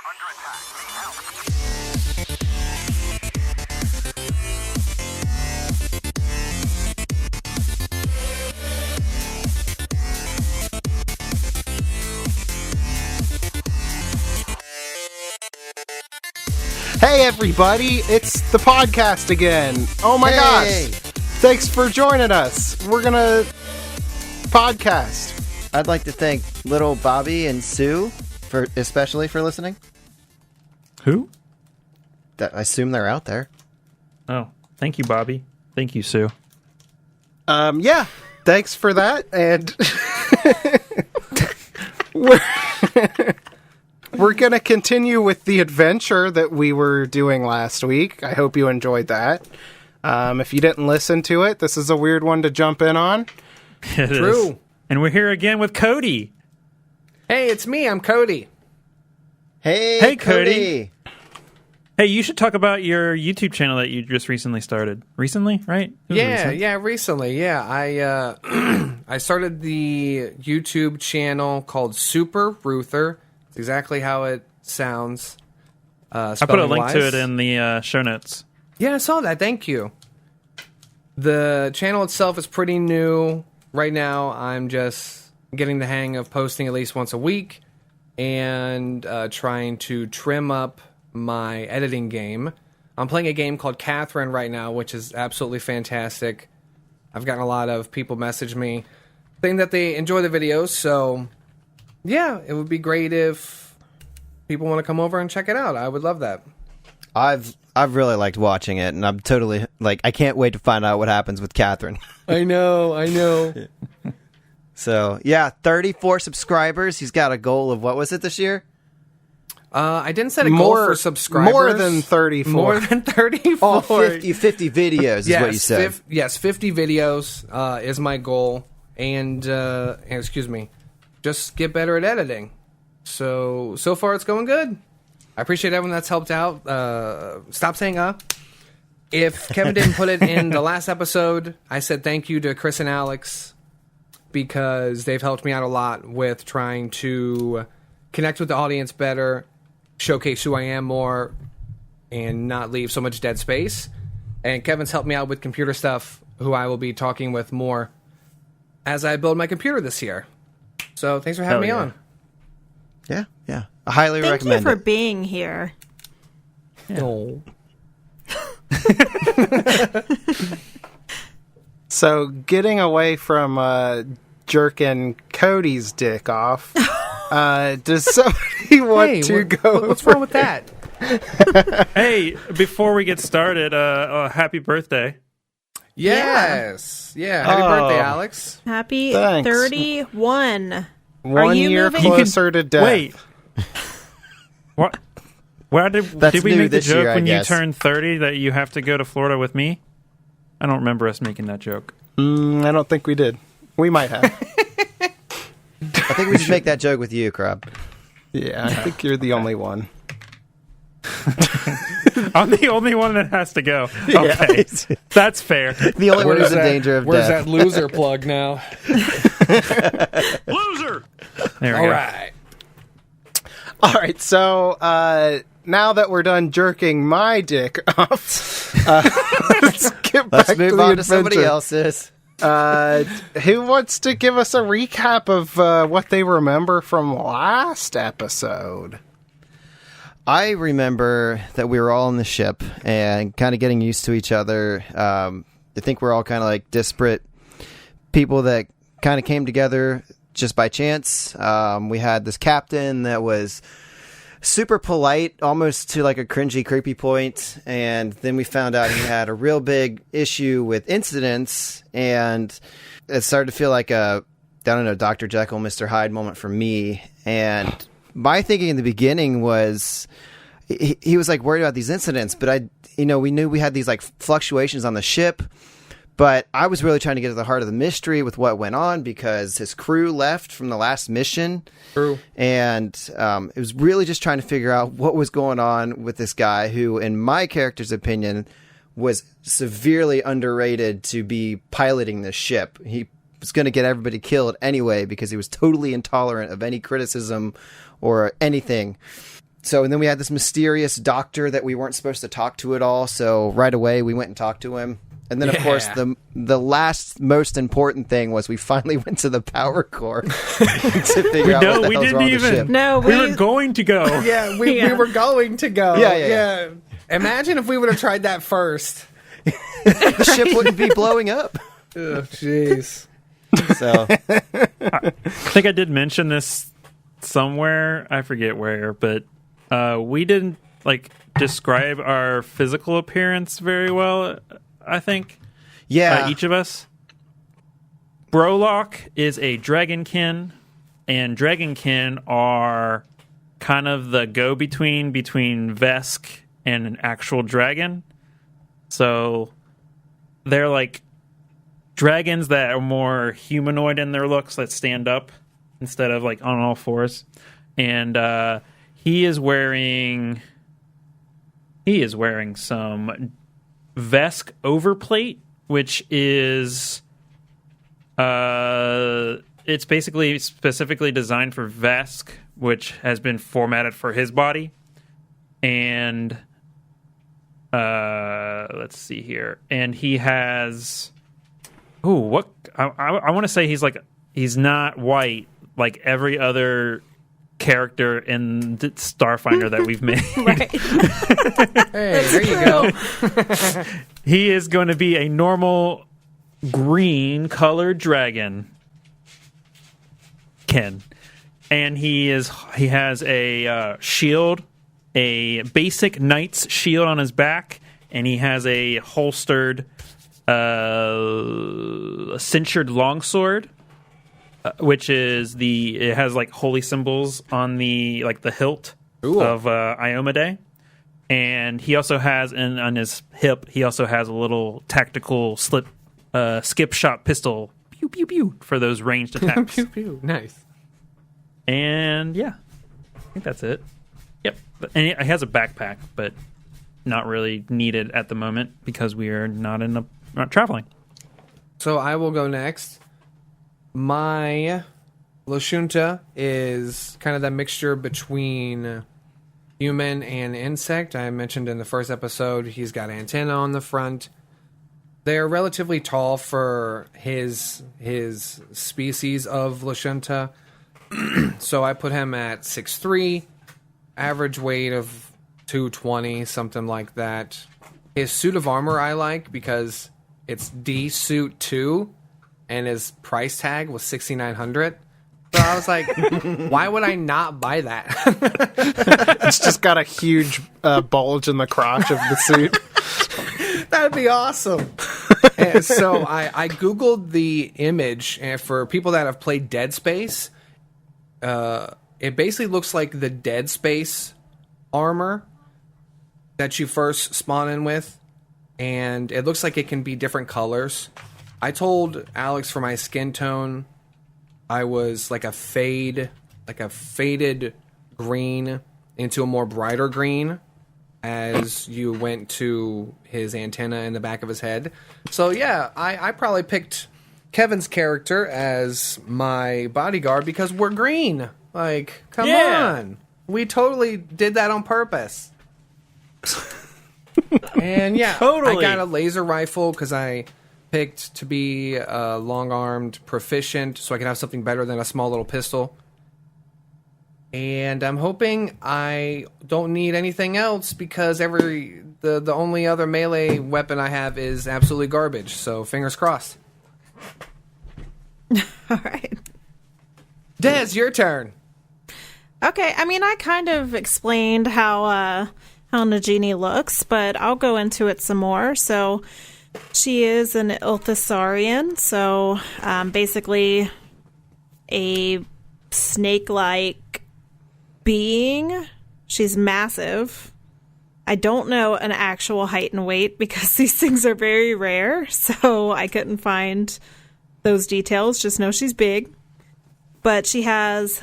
Hey everybody, it's the podcast again. Oh my gosh. Thanks for joining us. We're gonna podcast. I'd like to thank little Bobby and Sue especially for listening. Who? I assume they're out there. Oh, thank you, Bobby. Thank you, Sue. Yeah, thanks for that. And we're going to continue with the adventure that we were doing last week. I hope you enjoyed that. If you didn't listen to it, this is a weird one to jump in on. It is. And we're here again with Cody. Hey, it's me. I'm Cody. Hey, Cody. Hey, you should talk about your YouTube channel that you just recently started. Recently, right? Recently. Yeah, I started the YouTube channel called Super Ruther. It's exactly how it sounds. I put a link to it in the show notes. Yeah, I saw that. Thank you. The channel itself is pretty new. Right now, I'm just getting the hang of posting at least once a week and trying to trim up my editing game. I'm playing a game called Catherine right now, which is absolutely fantastic. I've gotten a lot of people message me saying that they enjoy the videos, so yeah, it would be great if people want to come over and check it out. I would love that. I've really liked watching it, and I'm totally I can't wait to find out what happens with Catherine. I know. So yeah, 34 subscribers. He's got a goal of what was it this year? I didn't set a goal for subscribers. More than 34. More than 34. Oh, 50 videos is what you said. 50 videos is my goal. And, excuse me, just get better at editing. So far it's going good. I appreciate everyone that's helped out. Stop saying If Kevin didn't put it in the last episode, I said thank you to Chris and Alex because they've helped me out a lot with trying to connect with the audience better, showcase who I am more, and not leave so much dead space. And Kevin's helped me out with computer stuff, who I will be talking with more as I build my computer this year. So thanks for having me on. Yeah. I highly recommend it. Thank you for being here. Yeah. Oh. So, getting away from jerking Cody's dick off, does somebody want to go? What's wrong with that? Hey, before we get started, happy birthday. Yes. Yeah. Happy birthday, Alex. Happy Thanks. 31. 1 year closer to death. Wait. What? Why did we make the joke when you turn 30 that you have to go to Florida with me? I don't remember us making that joke. I don't think we did. We might have. I think we should make that joke with you, Crab. Yeah, I think you're the only one. I'm the only one that has to go. Okay. Yeah. That's fair. The only one who's in danger of where's death. Where's that loser plug now? Loser! There we go. All right. All right, so now that we're done jerking my dick off, let's get back to the move on to adventure. somebody else's. Who wants to give us a recap of what they remember from last episode? I remember that we were all on the ship and kind of getting used to each other. I think we're all kind of like disparate people that kind of came together just by chance. We had this captain that was super polite, almost to like a cringy, creepy point. And then we found out he had a real big issue with incidents. And it started to feel like a, I don't know, Dr. Jekyll, Mr. Hyde moment for me. And my thinking in the beginning was he was like worried about these incidents, but we knew we had these like fluctuations on the ship, but I was really trying to get to the heart of the mystery with what went on because his crew left from the last mission. True. And it was really just trying to figure out what was going on with this guy who, in my character's opinion, was severely underrated to be piloting this ship. He was going to get everybody killed anyway because he was totally intolerant of any criticism or anything. and then we had this mysterious doctor that we weren't supposed to talk to at all. So right away we went and talked to him. And then, of course, the last most important thing was we finally went to the power core to figure out what the hell's wrong with the ship. No, we were going to go. Yeah, we were going to go. Yeah. Imagine if we would have tried that first. The ship wouldn't be blowing up. Oh, jeez. So I think I did mention this somewhere. I forget where, but we didn't describe our physical appearance very well. I think. Yeah. Each of us. Brolock is a dragonkin, and dragonkin are kind of the go-between between Vesk and an actual dragon. So they're like dragons that are more humanoid in their looks, that stand up instead of on all fours. And he is wearing some Vesk overplate, which is it's basically specifically designed for Vesk, which has been formatted for his body. And let's see here. And he has I want to say he's not white like every other character in the Starfinder that we've made. Right. Hey, there you go. He is going to be a normal green colored dragon. Ken. And he has a shield, a basic knight's shield on his back, and he has a holstered cinctured longsword. Which is it has holy symbols on the hilt of Iomade, and he also has on his hip he also has a little tactical skip shot pistol, pew pew pew, for those ranged attacks. Pew, pew. Nice. And yeah, I think that's it. Yep, and he has a backpack, but not really needed at the moment because we are not traveling. So I will go next. My Lashunta is kind of that mixture between human and insect. I mentioned in the first episode, he's got antenna on the front. They're relatively tall for his species of Lashunta. So I put him at 6'3", average weight of 220, something like that. His suit of armor I like because it's D Suit 2. And his price tag was $6,900. So I was like, why would I not buy that? It's just got a huge bulge in the crotch of the suit. That'd be awesome. And so I Googled the image, and for people that have played Dead Space, it basically looks like the Dead Space armor that you first spawn in with. And it looks like it can be different colors. I told Alex for my skin tone, I was like a faded green into a more brighter green as you went to his antenna in the back of his head. So yeah, I probably picked Kevin's character as my bodyguard because we're green. Like, come on. We totally did that on purpose. And yeah, totally. I got a laser rifle because I picked to be long-armed proficient so I can have something better than a small little pistol. And I'm hoping I don't need anything else because the only other melee weapon I have is absolutely garbage. So fingers crossed. All right. Des, your turn. Okay, I mean, I kind of explained how Nagini looks, but I'll go into it some more. So she is an Ilthasarian, so basically a snake-like being. She's massive. I don't know an actual height and weight because these things are very rare, so I couldn't find those details. Just know she's big. But she has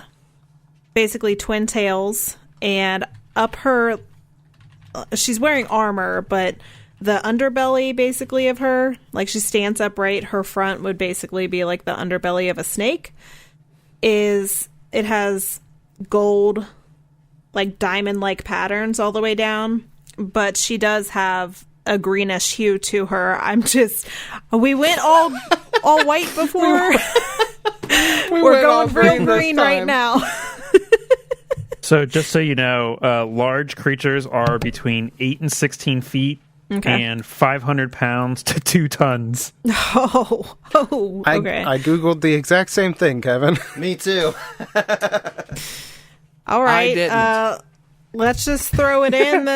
basically twin tails, and up her... she's wearing armor, but the underbelly basically of her, like she stands upright, her front would basically be like the underbelly of a snake, it has gold like diamond-like patterns all the way down, but she does have a greenish hue to her. We went all white before. We're going real green right now. So just so you know, large creatures are between 8 and 16 feet and 500 pounds to 2 tons. Oh, okay. I Googled the exact same thing, Kevin. Me too. All right. I didn't. Let's just throw it in.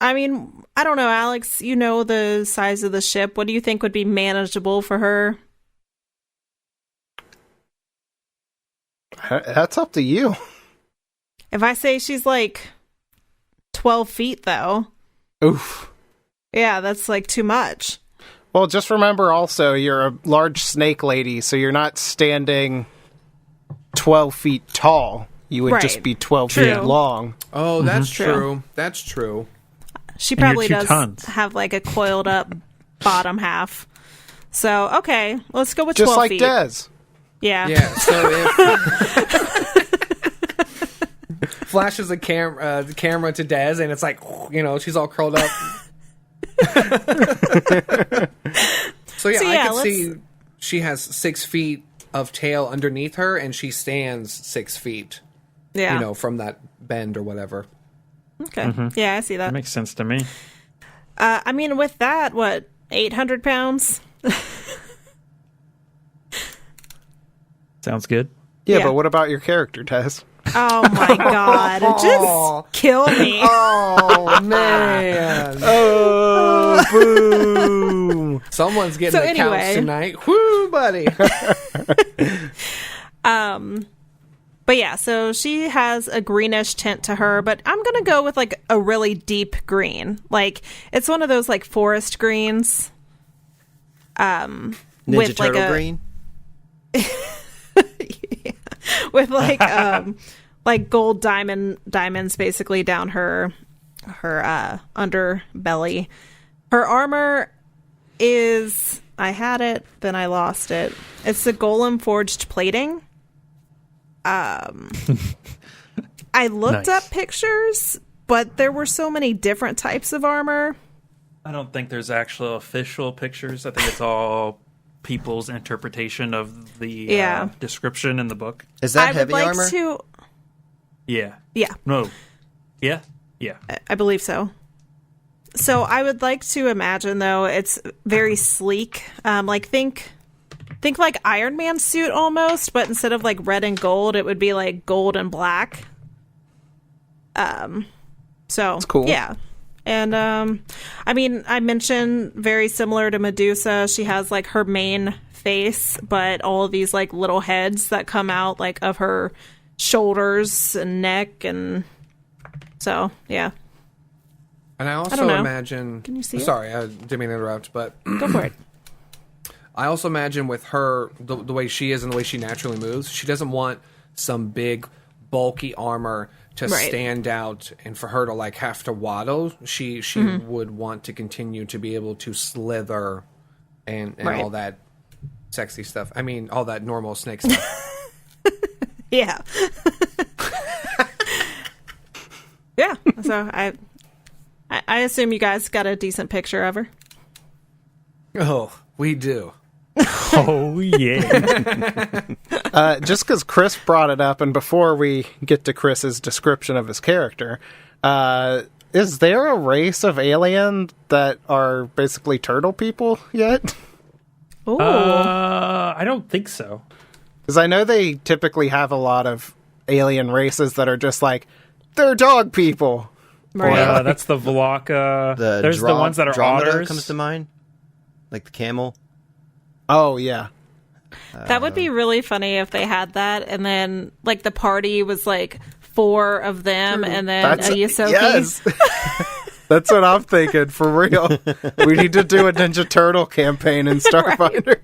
I don't know, Alex, you know the size of the ship. What do you think would be manageable for her? That's up to you. If I say she's like 12 feet, though. Oof. Yeah, that's like too much. Well, just remember also, you're a large snake lady, so you're not standing 12 feet tall. You would just be 12 feet long. Oh, that's True. true. That's true. She probably you're 2 does tons. have like a coiled up bottom half. So, okay, let's go with Just 12 like feet. Dez. Yeah. Yeah. So if flashes the camera to Dez, and it's like, she's all curled up. So I could see she has 6 feet of tail underneath her, and she stands 6 feet. Yeah. From that bend or whatever. Okay. Yeah, I see that. That makes sense to me. With that, what, 800 pounds? Sounds good. Yeah, Yeah. but what about your character, Tess? Oh my god. Just kill me. Oh man! Oh, boom! Someone's getting So the couch anyway. tonight. Woo, buddy! But yeah, so she has a greenish tint to her, but I'm going to go with like a really deep green. Like it's one of those like forest greens. Ninja with Turtle like green. with like gold diamonds basically down her underbelly. Her armor is, I had it, then I lost it. It's the golem forged plating. I looked up pictures, but there were so many different types of armor. I don't think there's actual official pictures. I think it's all people's interpretation of the description in the book. Is that I heavy would like armor? to. Yeah. Yeah, No. Yeah? Yeah. I believe so. So I would like to imagine, though, it's very sleek. Like think like Iron Man suit almost, but instead of like red and gold, it would be like gold and black. So That's cool. Yeah. And I mentioned very similar to Medusa. She has like her main face, but all of these like little heads that come out like of her shoulders and neck, and so yeah. And I don't also know. imagine. Can you see it? Sorry, I didn't mean to interrupt, but Go for it. I also imagine with her the way she is and the way she naturally moves, she doesn't want some big bulky armor to Right. stand out and for her to like have to waddle. She would want to continue to be able to slither and Right. all that sexy stuff. I mean, all that normal snake stuff. Yeah. Yeah. So I assume you guys got a decent picture of her. Oh, we do. Oh, yeah. Just because Chris brought it up, and before we get to Chris's description of his character, is there a race of alien that are basically turtle people yet? Ooh. I don't think so. Because I know they typically have a lot of alien races that are just like, they're dog people. Right. That's the Velaka. The There's the ones that are Andromeda otters. comes to mind, like the camel. Oh, yeah. That would be really funny if they had that, and then like the party was like 4 of them, and then a Yosoki. Yes. That's what I'm thinking, for real. We need to do a Ninja Turtle campaign in Starfinder.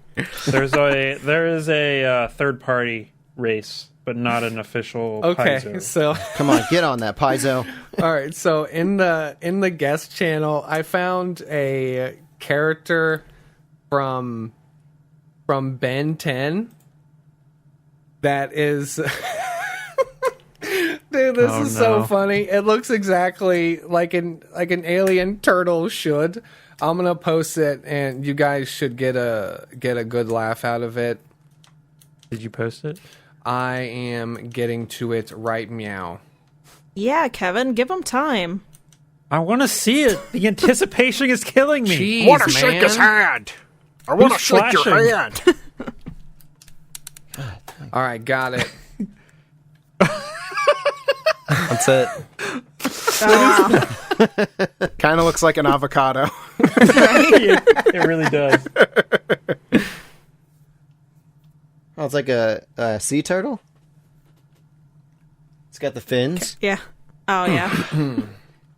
There is a third party race, but not an official. Okay, paizo. so Come on, get on that, Paizo. all right, so in the guest channel, I found a character from Ben 10 that is Dude, this Oh, is so no. funny. It looks exactly like an alien turtle should. I'm gonna post it, and you guys should get a good laugh out of it. Did you post it? I am getting to it right meow. Yeah, Kevin, give him time. I want to see it. The anticipation is killing me. Jeez, I want to man. shake his hand. I want to Who's shake your flashing? hand. All right, got it. That's it. Kind of looks like an avocado. It really does. Oh, it's like a sea turtle. It's got the fins. Yeah. Oh, yeah.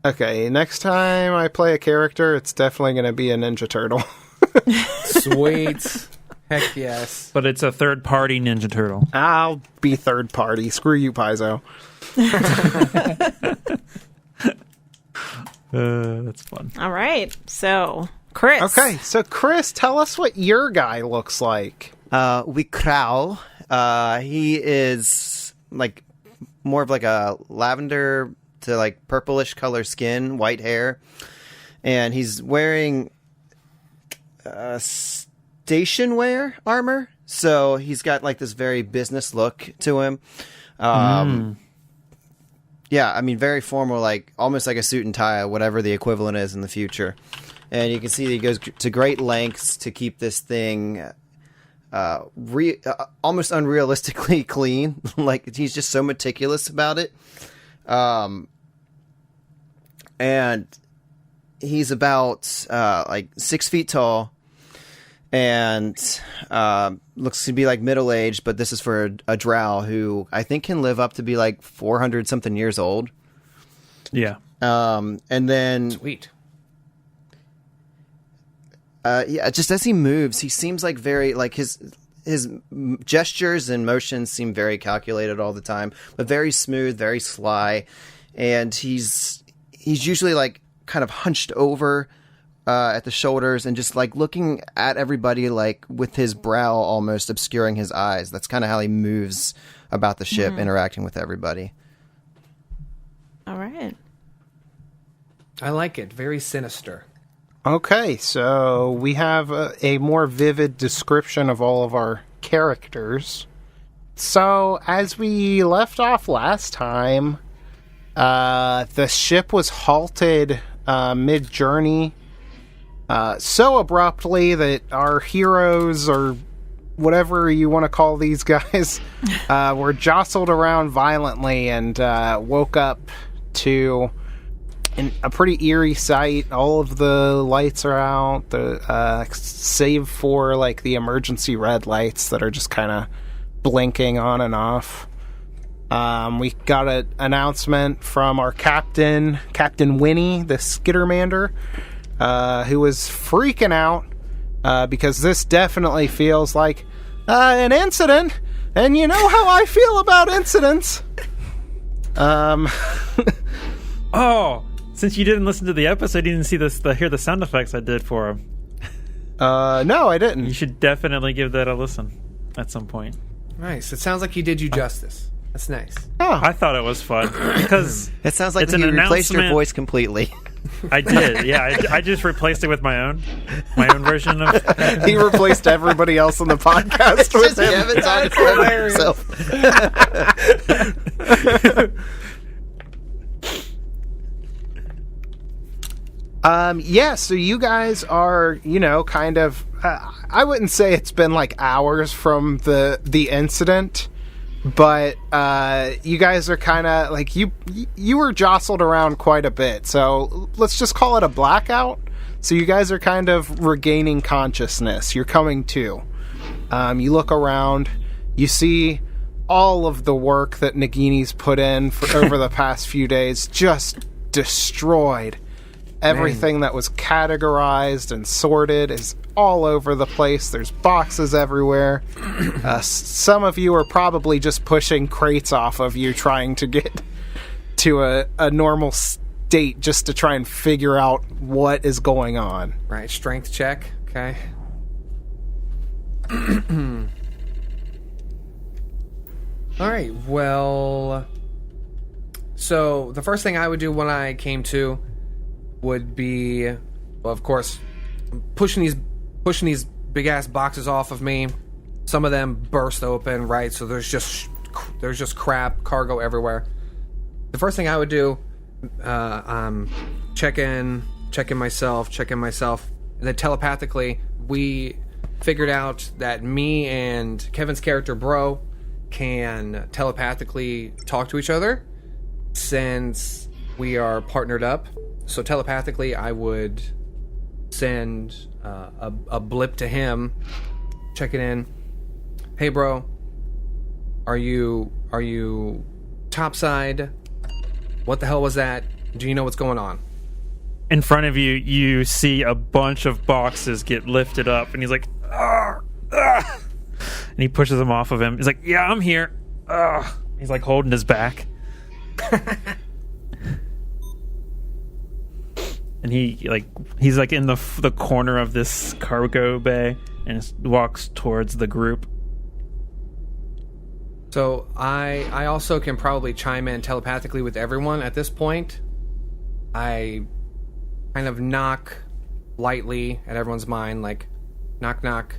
Okay, next time I play a character, it's definitely going to be a Ninja Turtle. Sweet. Heck yes. But it's a third-party Ninja Turtle. I'll be third party. Screw you, Paizo. That's fun. All right. So, Chris. Okay, so Chris, tell us what your guy looks like. We Crow. He is like more of like a lavender to like purplish color skin, white hair, and he's wearing station wear armor. So he's got like this very business look to him. Yeah, I mean, very formal, like almost like a suit and tie, whatever the equivalent is in the future. And you can see that he goes to great lengths to keep this thing almost unrealistically clean. Like, he's just so meticulous about it. And he's about like 6 feet tall and looks to be like middle-aged, but this is for a drow who I think can live up to be like 400 something years old. Yeah. And then Sweet. yeah, just as he moves, he seems like very like his gestures and motions seem very calculated all the time, but very smooth, very sly, and he's usually like kind of hunched over at the shoulders and just like looking at everybody like with his brow almost obscuring his eyes. That's kind of how he moves about the ship, interacting with everybody. All right. I like it. Very sinister. Okay, so we have a more vivid description of all of our characters. So, as we left off last time, the ship was halted mid-journey so abruptly that our heroes, or whatever you want to call these guys, were jostled around violently and woke up to a pretty eerie sight. All of the lights are out, save for like the emergency red lights that are just kind of blinking on and off. We got an announcement from our Captain Winnie, the Skittermander, who was freaking out because this definitely feels like an incident, and you know how I feel about incidents. Oh, since you didn't listen to the episode, you didn't see hear the sound effects I did for him. No, I You didn't. should definitely give that a listen at some point. Nice. It sounds like he did you justice. That's nice. Oh, I thought it was fun because It sounds like It's you an replaced your announcement. voice completely. I did. Yeah, I just replaced it with my own version of. he replaced everybody else on the podcast with Just him. Kevin talking for himself. Yeah, so you guys are, kind of, I wouldn't say it's been like hours from the incident, but you guys are kind of like, you were jostled around quite a bit, so let's just call it a blackout. So you guys are kind of regaining consciousness. You're coming to. You look around, you see all of the work that Nagini's put in for over the past few days just destroyed. Everything that was categorized and sorted is all over the place. There's boxes everywhere. Some of you are probably just pushing crates off of you, trying to get to a normal state just to try and figure out what is going on. Right. Strength check. Okay. All right. Well, So the first thing I would do when I came to would be, well, of course, pushing these big ass boxes off of me. Some of them burst open, right? So there's just crap, cargo everywhere. The first thing I would do, checking myself, and then telepathically, we figured out that me and Kevin's character, Bro, can telepathically talk to each other since we are partnered up. So telepathically, I would send a blip to him, checking in. Hey, bro, are you topside? What the hell was that? Do you know what's going on? In front of you, you see a bunch of boxes get lifted up, and he's like, "Argh, ah!" And he pushes them off of him. He's like, "Yeah, I'm here." Ugh. He's like holding his back. And he's like in the corner of this cargo bay and walks towards the group. So I also can probably chime in telepathically with everyone at this point. I kind of knock lightly at everyone's mind, like, knock, knock.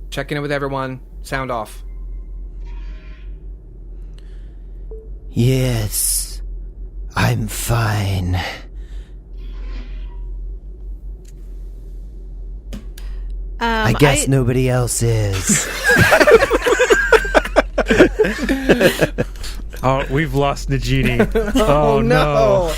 Checking in with everyone. Sound off. Yes, I'm fine. I guess nobody else is. Oh, we've lost Nagini. Oh no.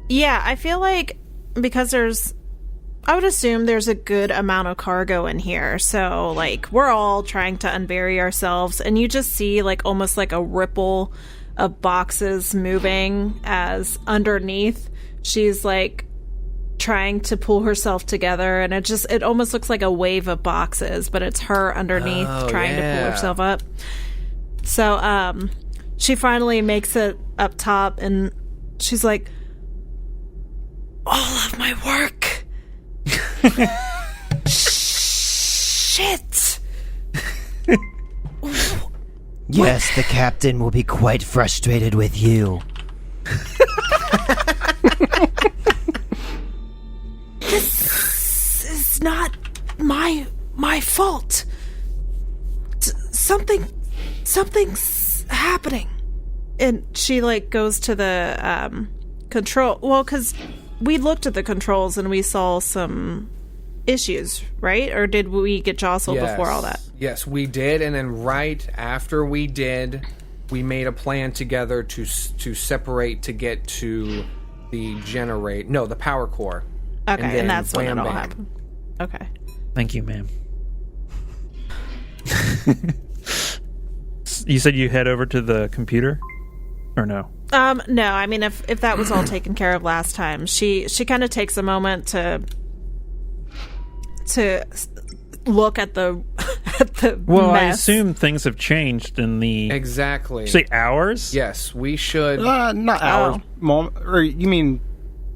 Yeah, I feel like because I would assume there's a good amount of cargo in here. So, like, we're all trying to unbury ourselves, and you just see, like, almost like a ripple of boxes moving as underneath she's, like, trying to pull herself together, and it almost looks like a wave of boxes, but it's her underneath trying to pull herself up. So, she finally makes it up top, and she's like, all of my work. Shit. Yes, the captain will be quite frustrated with you. This is not my fault. Something's happening. And she, like, goes to the control. Well, because we looked at the controls and we saw some issues, right? Or did we get jostled before all that? Yes, we did. And then right after we did, we made a plan together to separate to get to the the power core. Okay, and that's when it all happened. Okay. Thank you, ma'am. You said you head over to the computer? Or no? No, I mean, if that was all taken care of last time, she kind of takes a moment to look at the well, mess. I assume things have changed in the Exactly. Say hours? Yes, we should. Not hours. Or you mean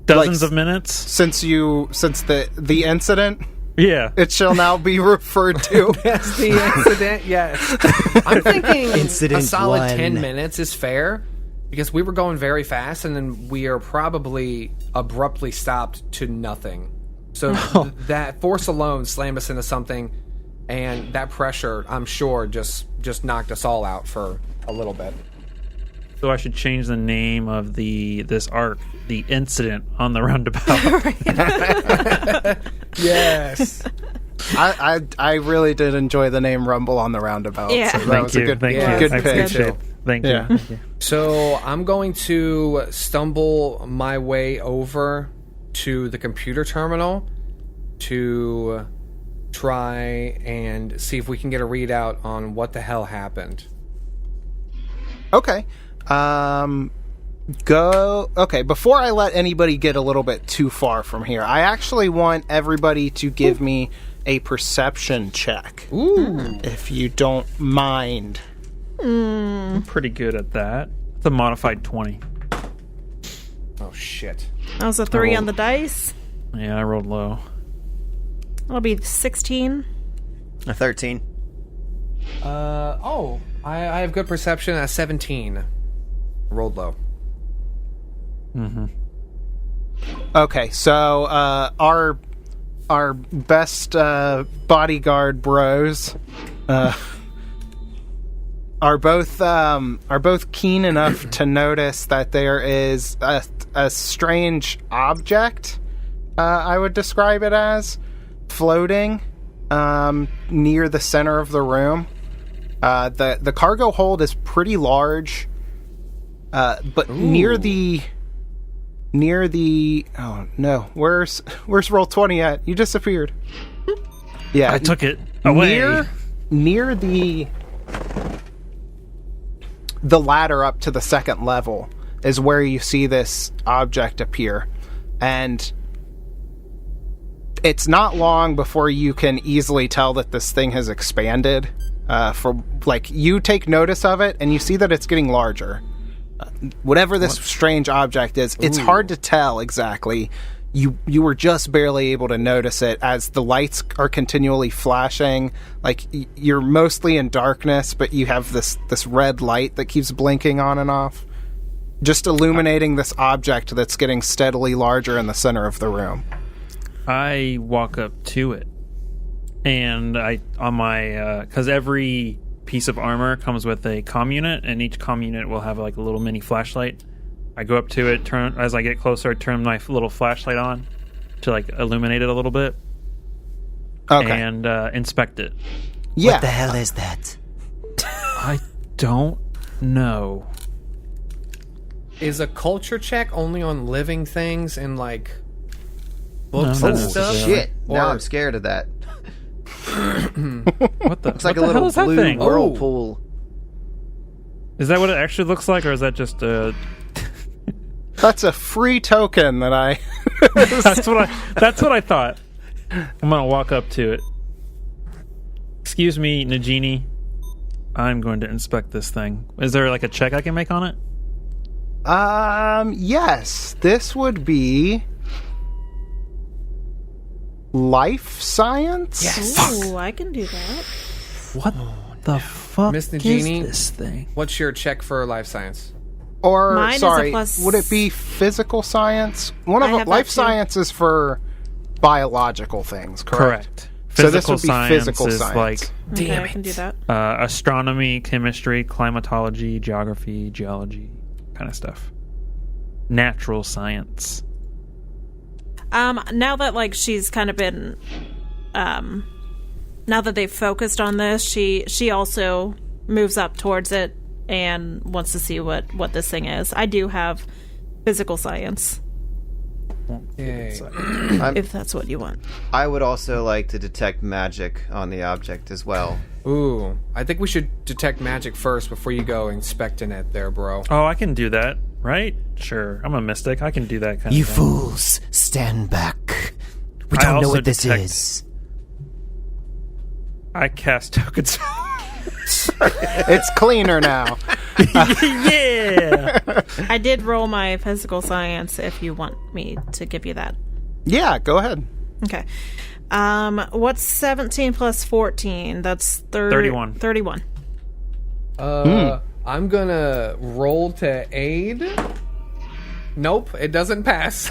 Dozens like, of minutes? Since the incident? Yeah. It shall now be referred to. That's the incident, yes. I'm thinking Incident a solid 1. 10 minutes is fair, because we were going very fast, and then we are probably abruptly stopped to nothing. So that force alone slammed us into something, and that pressure, I'm sure, just knocked us all out for a little bit. So I should change the name of this arc, The Incident on the Roundabout. Yes. I really did enjoy the name Rumble on the Roundabout. Yeah. So that was a good Thank you. good I pick. appreciate it. Thank you. Yeah. Thank you. So I'm going to stumble my way over to the computer terminal to try and see if we can get a readout on what the hell happened. Okay. Before I let anybody get a little bit too far from here, I actually want everybody to give me a perception check. Ooh. If you don't mind. I'm pretty good at that. It's a modified 20. Oh, shit. That was a 3 on the dice. Yeah, I rolled low. That'll be 16. A 13. I have good perception at 17. Rolled low. Okay, so our best bodyguard bros are both keen enough to notice that there is a strange object, I would describe it as, floating near the center of the room. The cargo hold is pretty large, but near the oh no, where's Roll20 at? You disappeared. Yeah, I took it away. Near the ladder up to the second level is where you see this object appear, and it's not long before you can easily tell that this thing has expanded. You take notice of it and you see that it's getting larger. Whatever this strange object is, it's hard to tell exactly. You were just barely able to notice it as the lights are continually flashing. Like, you're mostly in darkness, but you have this red light that keeps blinking on and off, just illuminating this object that's getting steadily larger in the center of the room. I walk up to it, and because every piece of armor comes with a comm unit, and each comm unit will have like a little mini flashlight. I go up to it, as I get closer, I turn my little flashlight on to like illuminate it a little bit. Okay. And inspect it. Yeah. What the hell is that? I don't know. Is a culture check only on living things and like books No, and no, stuff? Shit! Now Or- I'm scared of that. What the? It's like what a the hell little is that blue thing? whirlpool. Is that what it actually looks like, or is that just a? That's a free token that I... That's what I thought. I'm gonna walk up to it. Excuse me, Nagini. I'm going to inspect this thing. Is there like a check I can make on it? Yes. This would be life science? Yes. Ooh, I can do that. What the fuck Miss is Nagini? this thing? What's your check for life science? Or, Mine is a sorry, plus- would it be physical science? One of I them, have life that too. science is for biological things, correct? So this Physical would be science physical is science. like Okay, I can do that. astronomy, chemistry, climatology, geography, geology, kind of stuff. Natural science. Now that like she's kind of been, now that they've focused on this, she also moves up towards it and wants to see what this thing is. I do have physical science, Yay. if that's what you want. I would also like to detect magic on the object as well. Ooh, I think we should detect magic first before you go inspecting it there, bro. Oh, I can do that, right? Sure. I'm a mystic. I can do that kind You of thing. fools, stand back. We I don't know also what this detect- is. I cast tokens. It's cleaner now. Yeah. I did roll my physical science if you want me to give you that. Yeah, go ahead. Okay. What's 17 plus 14? That's 31. 31. I'm gonna roll to aid. Nope, it doesn't pass.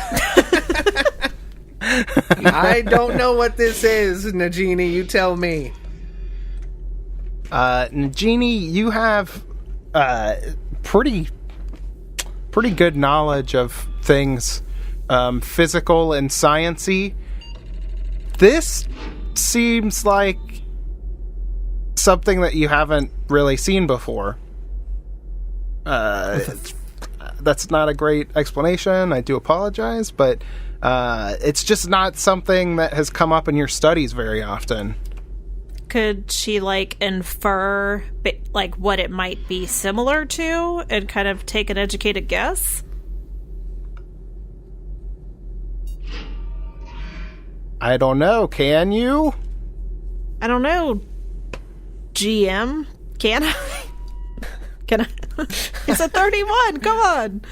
I don't know what this is, Nagini. You tell me. Nagini, you have pretty good knowledge of things physical and science-y. This seems like something that you haven't really seen before. That's not a great explanation. I do apologize, but it's just not something that has come up in your studies very often. Could she like infer like what it might be similar to and kind of take an educated guess? I don't know. Can you? I don't know. GM, can I? Can I? It's a 31. Come on.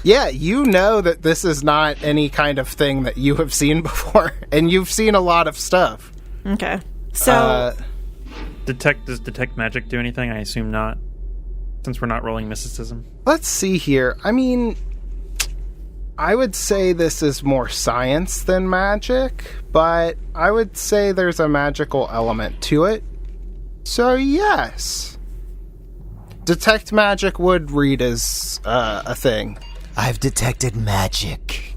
Yeah, you know that this is not any kind of thing that you have seen before, and you've seen a lot of stuff. Okay. So Does detect magic do anything? I assume not. since we're not rolling mysticism. Let's see here. I mean, I would say this is more science than magic, but I would say there's a magical element to it. So, yes. Detect magic would read as a thing. I've detected magic.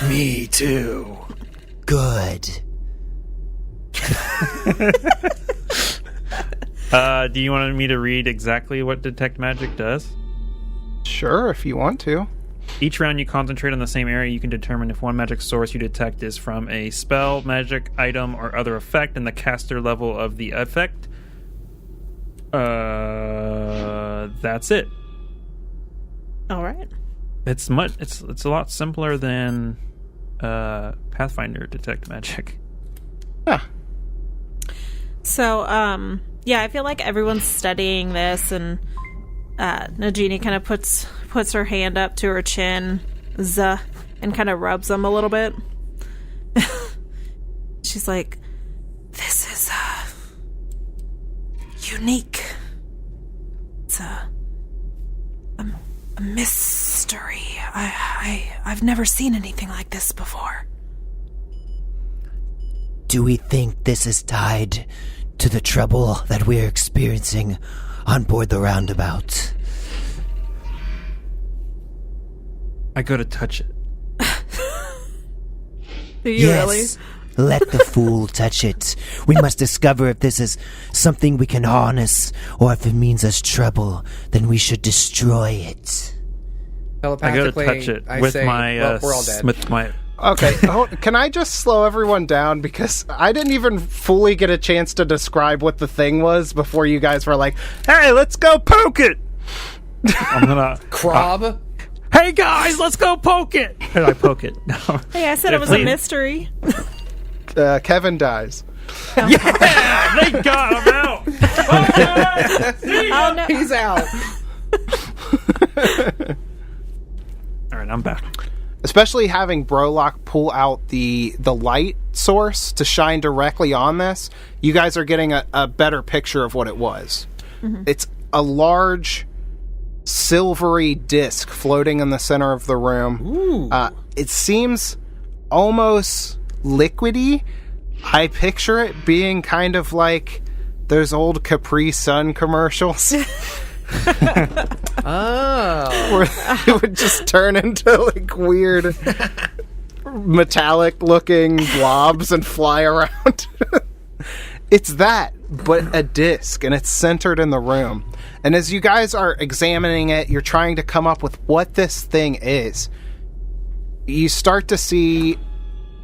Me too. Good. Do you want me to read exactly what detect magic does? Sure, if you want to. Each round you concentrate on the same area, you can determine if one magic source you detect is from a spell, magic, item, or other effect, and the caster level of the effect. That's it. All right. It's a lot simpler than Pathfinder detect magic. Yeah. So, yeah, I feel like everyone's studying this, and Nagini kind of puts her hand up to her chin, and kind of rubs them a little bit. She's like, "This is unique. It's a mystery. I've never seen anything like this before." Do we think this is tied to the trouble that we're experiencing on board the Roundabout? I go to touch it. Do you Yes. really? Let the fool touch it. We must discover if this is something we can harness, or if it means us trouble, then we should destroy it. I go to Telepathically, touch it I with say, my well, we're all dead. with my. Okay, can I just slow everyone down? Because I didn't even fully get a chance to describe what the thing was before you guys were like, "Hey, let's go poke it!" I'm gonna. Krob? Hey guys, let's go poke it! And I poke it. No. Hey, I said it was a mystery. Kevin dies. Yeah, thank God, I'm out. Oh, no. He's out. All right, I'm back. Especially having Brolock pull out the light source to shine directly on this, you guys are getting a better picture of what it was. Mm-hmm. It's a large silvery disc floating in the center of the room. Ooh. It seems almost liquidy. I picture it being kind of like those old Capri Sun commercials. Oh. Where it would just turn into like weird metallic looking blobs and fly around. It's that, but a disc, and it's centered in the room. And as you guys are examining it, you're trying to come up with what this thing is. You start to see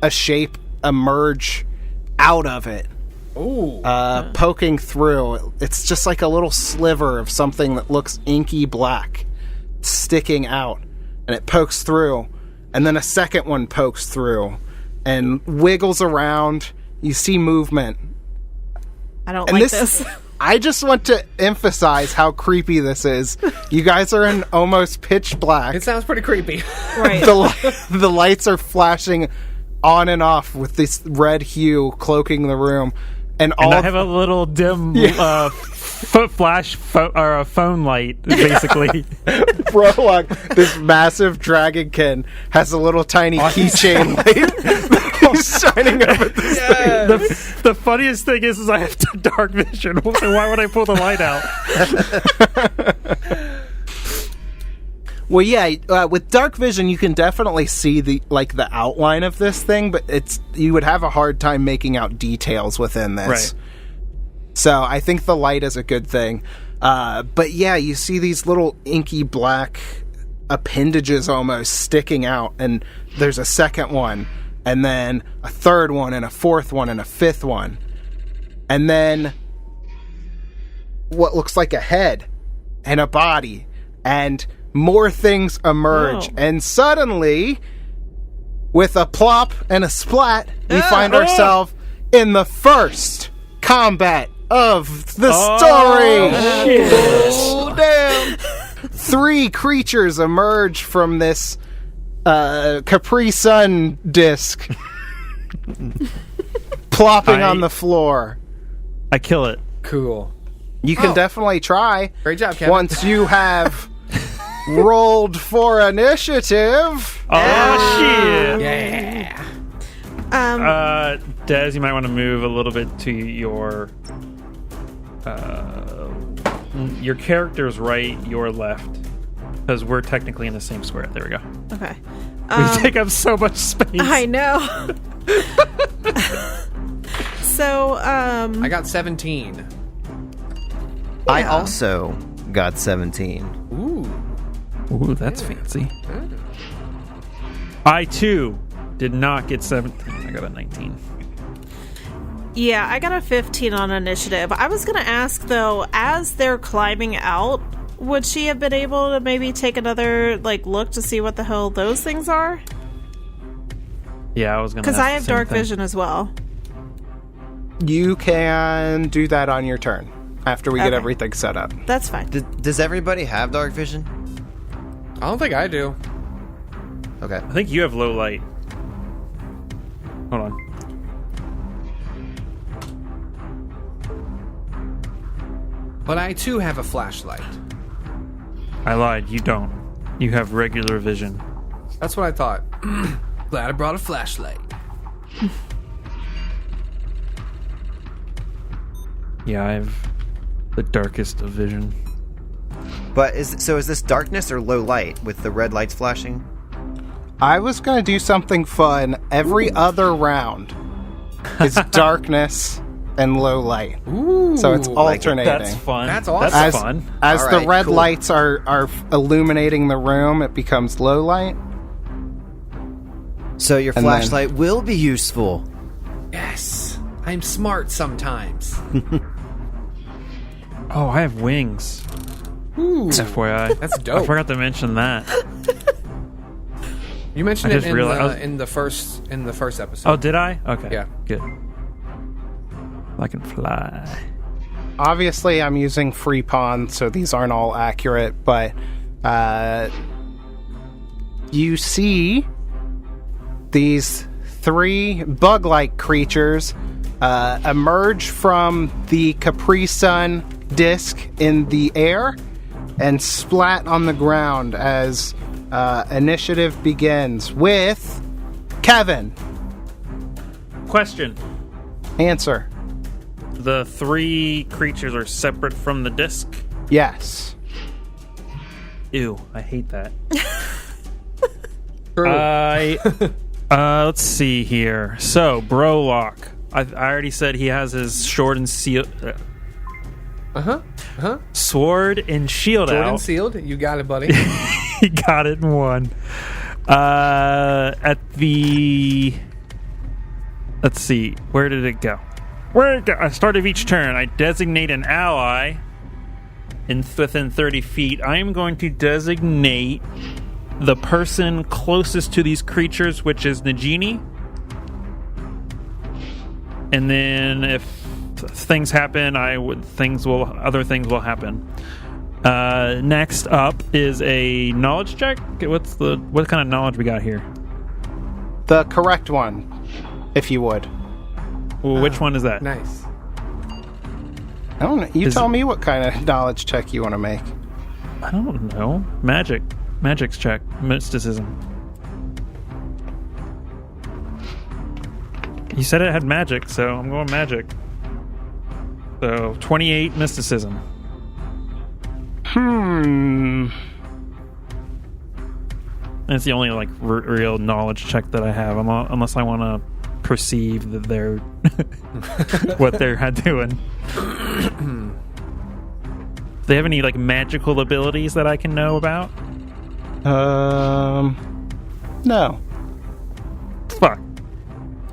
a shape emerge out of it. Ooh. Poking through. It's just like a little sliver of something that looks inky black sticking out, and it pokes through, and then a second one pokes through and wiggles around. You see movement. I don't And like this. I just want to emphasize how creepy this is. You guys are in almost pitch black. It sounds pretty creepy. Right. The lights are flashing on and off with this red hue cloaking the room. And all I have a little dim flash or a phone light, basically. Brolock, this massive dragonkin, has a little tiny keychain light he's shining over this thing. The funniest thing is I have dark vision. So why would I pull the light out? Well, yeah, with dark vision, you can definitely see the outline of this thing, but you would have a hard time making out details within this. Right. So I think the light is a good thing. But yeah, you see these little inky black appendages almost sticking out, and there's a second one, and then a third one, and a fourth one, and a fifth one. And then what looks like a head and a body, and more things emerge. Whoa. And suddenly, with a plop and a splat, we find ourselves in the first combat of the story. Oh, damn. 3 creatures emerge from this Capri Sun disc, plopping on the floor. I kill it. Cool. You can Oh. definitely try. Great job, Kevin. Once you have rolled for initiative. Oh, shit. Yeah. Des, you might want to move a little bit to your character's right, your left, because we're technically in the same square. There we go. Okay. We take up so much space. I know. So, I got 17. I also got 17. Ooh, that's fancy. I too did not get 17. I got a 19. yeah, I got a 15 on initiative. I was going to ask, though, as they're climbing out, would she have been able to maybe take another look to see what the hell those things are? Yeah, I was gonna. Because ask I the have same dark thing. vision as well. You can do that on your turn after we get Okay. everything set up. That's fine. Does everybody have dark vision? I don't think I do. Okay. I think you have low light. Hold on. But I too have a flashlight. I lied. You don't. You have regular vision. That's what I thought. Glad I brought a flashlight. Yeah, I have the darkest of vision. But is this darkness or low light with the red lights flashing? I was going to do something fun. Every other round is darkness and low light. Ooh. So it's alternating. That's fun. That's awesome. That's As, fun. as All the right, red cool. lights are illuminating the room, it becomes low light. So your And flashlight will be useful. Yes. I'm smart sometimes. Oh, I have wings. Ooh. FYI. That's I dope. forgot to mention that. You mentioned I it just realized- in the first episode. Oh, did I? Okay. Yeah. Good. I can fly. Obviously, I'm using free pawn, so these aren't all accurate, but you see these 3 bug-like creatures emerge from the Capri Sun disk in the air and splat on the ground as initiative begins with Kevin. Question. Answer. The 3 creatures are separate from the disc? Yes. Ew, I hate that. True. Let's see here. So, Brolock. I already said he has his sword and shield out. Sword and sealed. You got it, buddy. He got it in one. At the... Let's see. Where did it go? At the start of each turn, I designate an ally within 30 feet. I am going to designate the person closest to these creatures, which is Nagini. And then if things happen, other things will happen. Next up is a knowledge check. What kind of knowledge we got here? The correct one, if you would. Well, which one is that? Nice. I don't know. You Is tell it- me what kind of knowledge check you want to make. I don't know. Magic's check. Mysticism. You said it had magic, so I'm going magic. So 28 mysticism. Hmm. And it's the only real knowledge check that I have, unless I want to perceive that they're what they're doing. Do they have any magical abilities that I can know about? No. Fuck.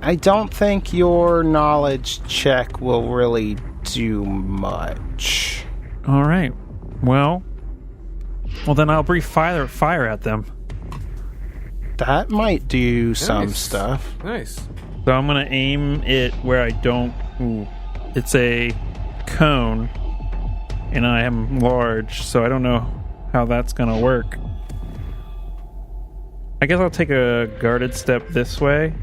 I don't think your knowledge check will really do much. All right. Well, then I'll breathe fire at them. That might do some Nice. stuff. Nice. So I'm gonna aim it where I don't. Ooh, it's a cone, and I am large, so I don't know how that's gonna work. I guess I'll take a guarded step this way,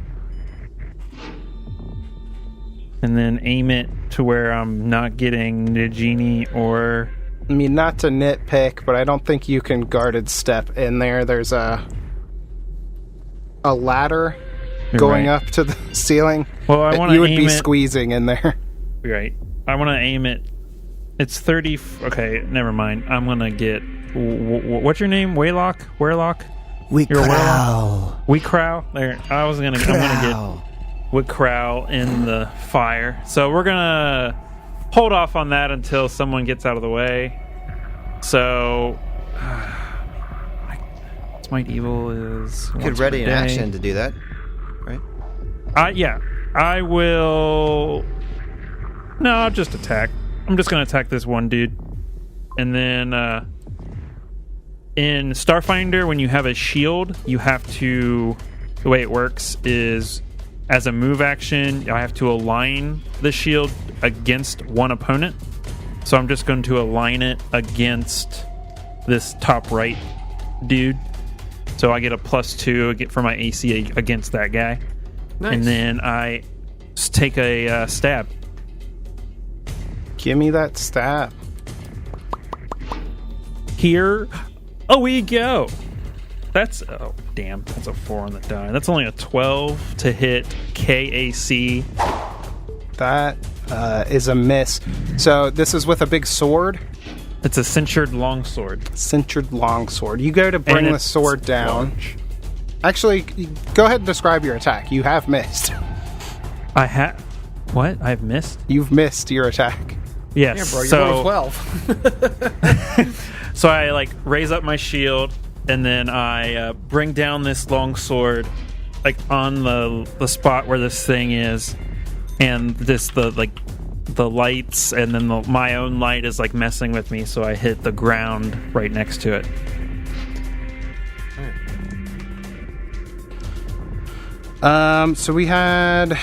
and then aim it to where I'm not getting Nagini or... I mean, not to nitpick, but I don't think you can guarded step in there. There's a ladder going up to the ceiling. Well, I want to aim it... You would be squeezing in there. Right. I want to aim it. It's 30... Okay, never mind. I'm going to get... What's your name? Waylock? Weecrow? There. I'm going to get Weecrow in the fire. So we're going to hold off on that until someone gets out of the way. So... Smite Evil is... Could ready an action to do that, right? Yeah. I will... No, I'll just attack. I'm just going to attack this one dude. And then in Starfinder, when you have a shield, you have to... The way it works is, as a move action, I have to align the shield against one opponent. So I'm just going to align it against this top right dude. So I get a +2 for my AC against that guy. Nice. And then I take a stab. Give me that stab. Here we go. That's... Oh, damn. That's a 4 on the die. That's only a 12 to hit KAC. That is a miss. So this is with a big sword? It's a cinchered longsword. Cinchered longsword. You go to bring the sword down. Large. Actually, go ahead and describe your attack. You have missed. I have... What? I've missed? You've missed your attack. Yes. Yeah, bro, you're rolling 12. So I raise up my shield, and then I bring down this longsword on the spot where this thing is, and the lights, and then my own light is messing with me, so I hit the ground right next to it. So we had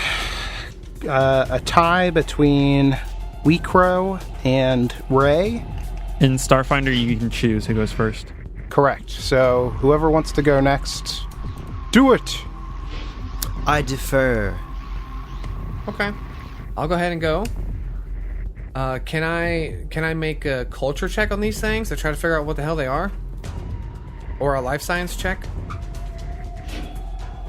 a tie between Weecrow and Ray. In Starfinder, you can choose who goes first. Correct. So whoever wants to go next, do it. I defer. Okay. I'll go ahead and go. Can I make a culture check on these things to try to figure out what the hell they are? Or a life science check?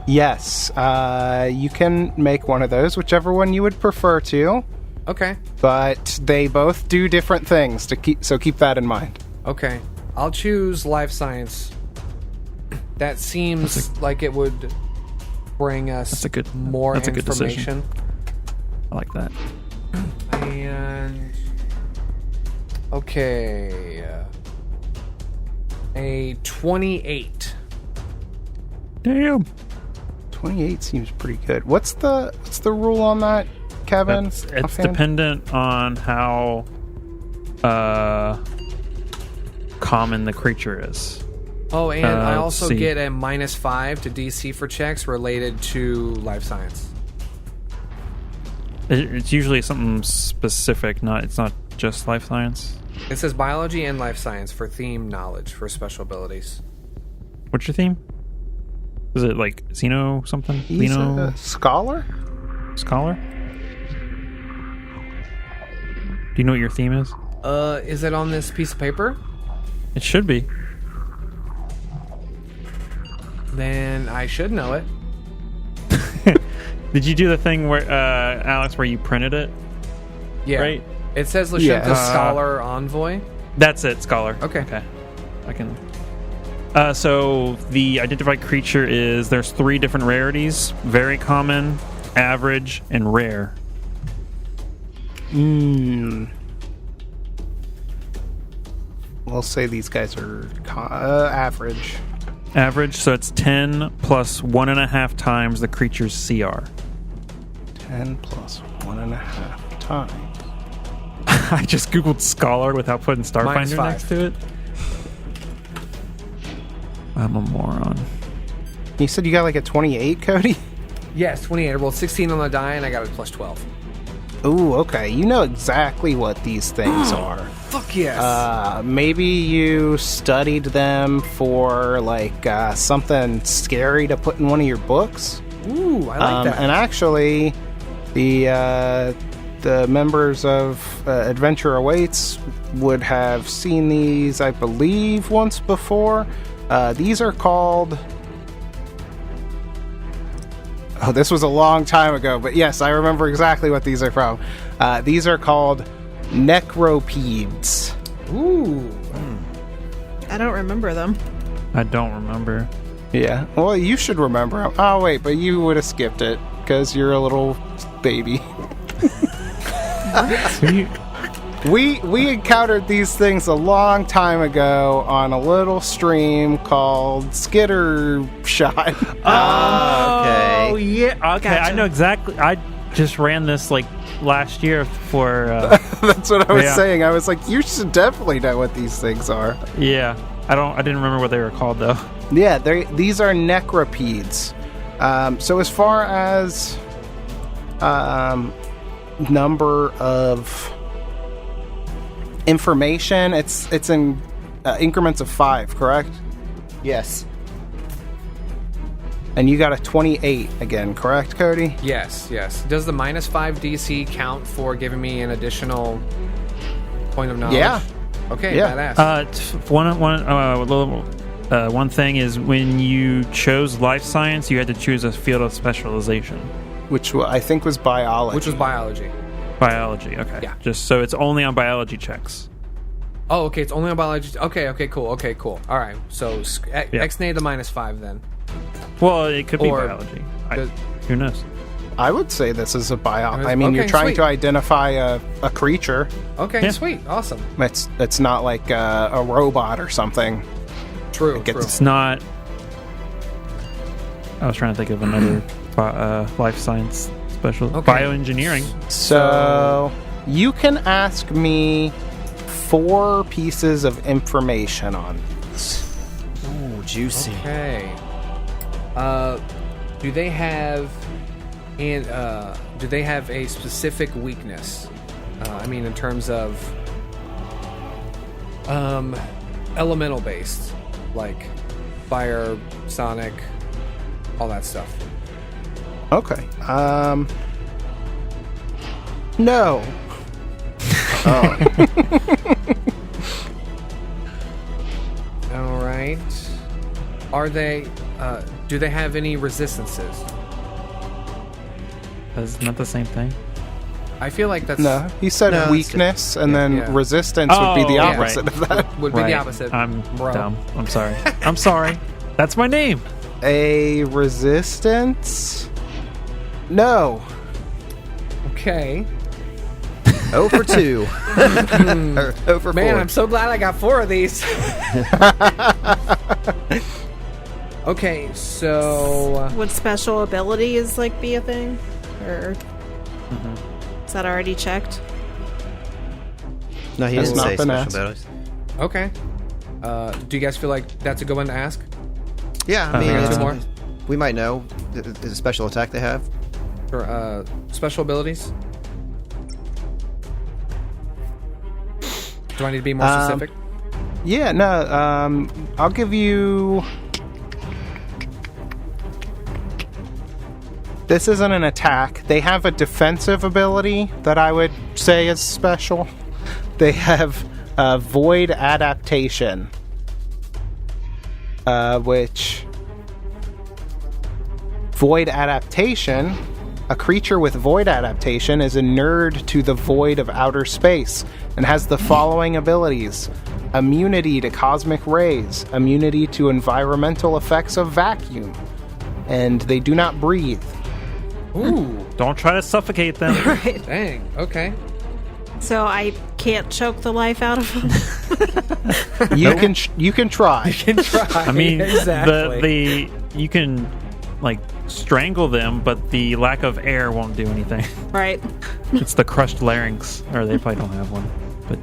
Yes. You can make one of those, whichever one you would prefer to. Okay. But they both do different things, so keep that in mind. Okay. I'll choose life science. That seems like it would bring us more information. Good decision. I like that. And okay, a 28. Damn. 28 seems pretty good. What's the rule on that, Kevin? It's dependent on how common the creature is. Oh, and I also get a -5 to DC for checks related to life science. It's usually something specific. It's not just life science. It says biology and life science for theme knowledge for special abilities. What's your theme? Is it Xeno something? He's a scholar? Scholar? Do you know what your theme is? Is it on this piece of paper? It should be. Then I should know it. Did you do the thing where, Alex, where you printed it? Yeah. Right? It says Lashunta Scholar Envoy. That's it, Scholar. Okay. I can... So the identified creature is... There's 3 different rarities. Very common, average, and rare. We'll say these guys are average. Average, so it's 10 plus 1.5 times the creature's CR. 10 plus 1.5 times. I just googled Scholar without putting Starfinder -5. next to it. I'm a moron. You said you got a 28, Cody? Yes, 28. I rolled 16 on the die and I got a +12. Ooh, okay. You know exactly what these things are. Fuck yes. Maybe you studied them for something scary to put in one of your books. Ooh, I like that. And actually, The members of Adventure Awaits would have seen these, I believe, once before. These are called... Oh, this was a long time ago, but yes, I remember exactly what these are from. These are called necropedes. Ooh. I don't remember them. I don't remember. Yeah, well, you should remember 'em. Oh, wait, but you would have skipped it, because you're a little baby. We encountered these things a long time ago on a little stream called Skitter Shot. Oh, okay. yeah. Okay, Gotcha. I know exactly. I just ran this like last year for. That's what I was Yeah. saying. I was like, you should definitely know what these things are. Yeah, I didn't remember what they were called though. Yeah, these are necropedes. So as far as number of information, it's in increments of 5, correct? Yes. And you got a 28 again, correct, Cody? Yes. Does the -5 DC count for giving me an additional point of knowledge? Yeah. Okay, Yeah. badass. One thing is when you chose life science, you had to choose a field of specialization. Which I think was biology. Which was biology. Biology, okay. Yeah. Just so it's only on biology checks. Oh, okay, it's only on biology. Okay, cool. All right, so X-nay the -5 then. Well, it could be Or biology. the- Who knows? I would say this is a biology. I mean, Okay, you're trying sweet. to identify a creature. Okay, Yeah. sweet, awesome. It's not like a robot or something. True. It's not. I was trying to think of another life science special. Okay. Bioengineering. So you can ask me 4 pieces of information on this. Ooh, juicy. Okay. Do they have a specific weakness? I mean, in terms of elemental based, like fire, sonic, all that stuff. Okay. No. Oh. All right. Are they? Do they have any resistances? That's not the same thing. I feel like that's No, he said No, weakness, and then yeah. resistance would be the Oh, opposite right. of that. would be the Right. opposite. I'm bro. dumb. I'm sorry. I'm sorry. That's my name. A resistance? No. Okay. 0 for 2. Or 0 for 4. Man, I'm so glad I got 4 of these. Okay, so Would special abilities like be a thing, or is that already checked? No, he Has didn't not say been special asked. abilities. okay. Do you guys feel like that's a good one to ask? Yeah, I mean, Uh, it's- two more? we might know. Is a special attack they have? For special abilities? Do I need to be more specific? Yeah, no, I'll give you... This isn't an attack. They have a defensive ability that I would say is special. They have Void Adaptation, which... Void Adaptation, a creature with Void Adaptation is inured to the void of outer space and has the following abilities: immunity to cosmic rays, immunity to environmental effects of vacuum, and they do not breathe. Ooh, Don't try to suffocate them. Right. dang. Okay. So I can't choke the life out of them. You can try. Can try. I mean, exactly. the you can like strangle them, but the lack of air won't do anything. Right. It's the crushed larynx, or they probably don't have one. But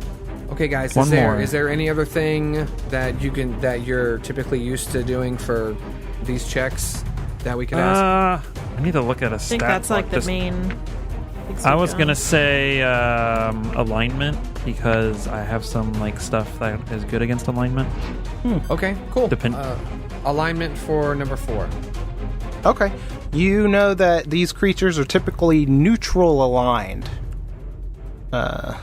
Okay, guys. One more. Is there any other thing that you're typically used to doing for these checks that we can ask? I need to look at a I think stat that's like block. the Just- main. I was gonna say alignment because I have some like stuff that is good against alignment. Okay, cool. Depend- Alignment for number 4. Okay. You know that these creatures are typically neutral aligned. Okay.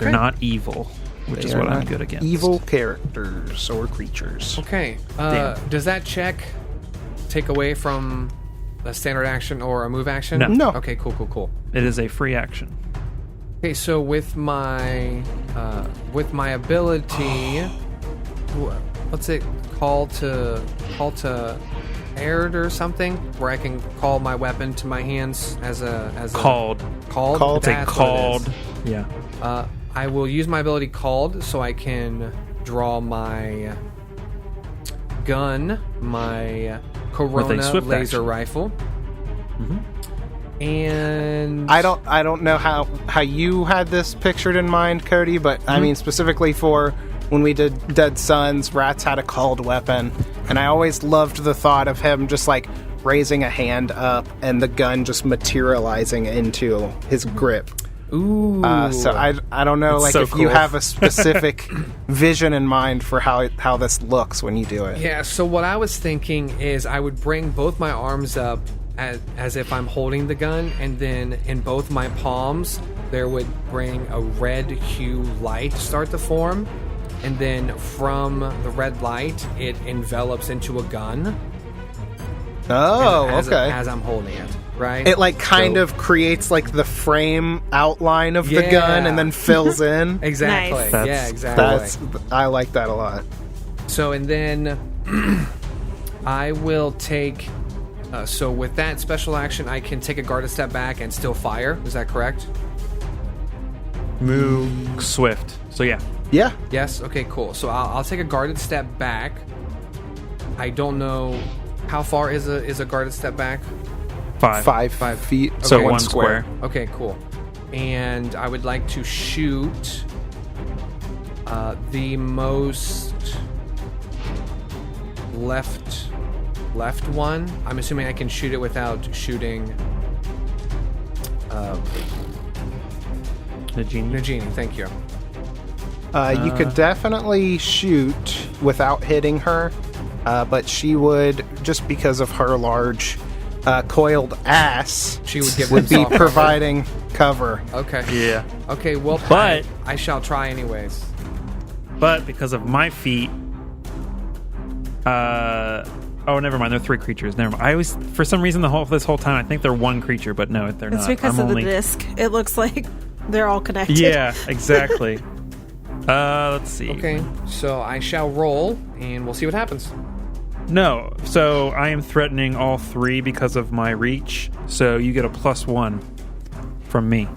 They're not evil, which is They are what I'm not good against. Evil characters or creatures. Okay. Damn. Does that check take away from a standard action or a move action? No. No. Okay, cool. It is a free action. Okay, so with my ability, what's it called to aired or something, where I can call my weapon to my hands as a Called. called. It's a That's what it called. is. Yeah. I will use my ability called so I can draw my gun, my Corona swift laser action. rifle. And I don't know how you had this pictured in mind, Cody, but I mean specifically for when we did Dead Sons, Rats had a called weapon, and I always loved the thought of him just like raising a hand up and the gun just materializing into his grip. Ooh. So I don't know, It's like so if you cool. have a specific vision in mind for how this looks when you do it. Yeah, so what I was thinking is I would bring both my arms up as if I'm holding the gun, and then in both my palms there would bring a red hue light start to form, and then from the red light it envelops into a gun. Oh, okay. As I'm holding it, right? It like kind So- of creates like the frame outline of the gun Yeah. and then fills in. Exactly. Nice. Yeah, exactly. I like that a lot. So, and then I will take. So, with that special action, I can take a guarded step back and still fire. Is that correct? Move swift. So yeah. Yeah. Yes. Okay. Cool. So I'll take a guarded step back. I don't know how far is a guarded step back. 5. 5 feet. So Okay. one square. Okay. Cool. And I would like to shoot the most left one. I'm assuming I can shoot it without shooting Nagini. Nagini. Thank you. You could definitely shoot without hitting her, but she would, just because of her large coiled ass, She would give would be soft cover. providing cover. Okay. Yeah. Okay. Well, But- I shall try anyways. But because of my feet, oh, never mind. They're 3 creatures. Never mind. I always, for some reason, this whole time, I think they're 1 creature, but no, they're It's not. because I'm of only, the disc. It looks like they're all connected. Yeah, exactly. Let's see. Okay. So I shall roll, and we'll see what happens. No, so I am threatening all 3 because of my reach. So you get a +1 from me.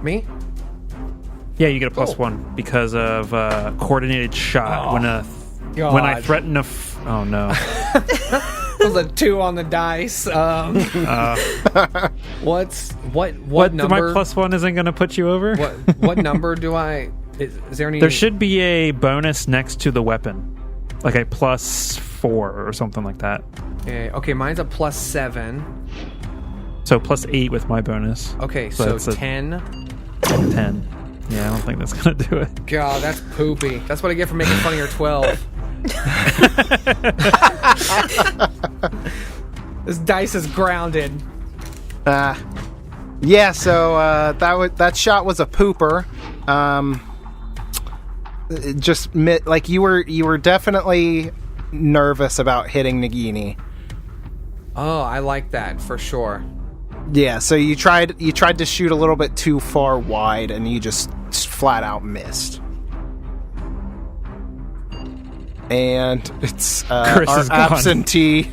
Me? Yeah, you get a Cool. +1 because of coordinated shot. When I God. threaten oh no. It was a 2 on the dice. What number? My +1 isn't going to put you over. What number do I? Is there any? There should be a bonus next to the weapon, like a +4 or something like that. Okay, mine's a +7. So +8 with my bonus. Okay, so it's a 10. 10. Yeah, I don't think that's gonna do it. God, that's poopy. That's what I get for making fun of your 12. This dice is grounded. Yeah, so that shot was a pooper. It just like you were definitely nervous about hitting Nagini. Oh, I like that for sure. Yeah, so you tried to shoot a little bit too far wide, and you just flat out missed. And it's Chris our is gone. absentee.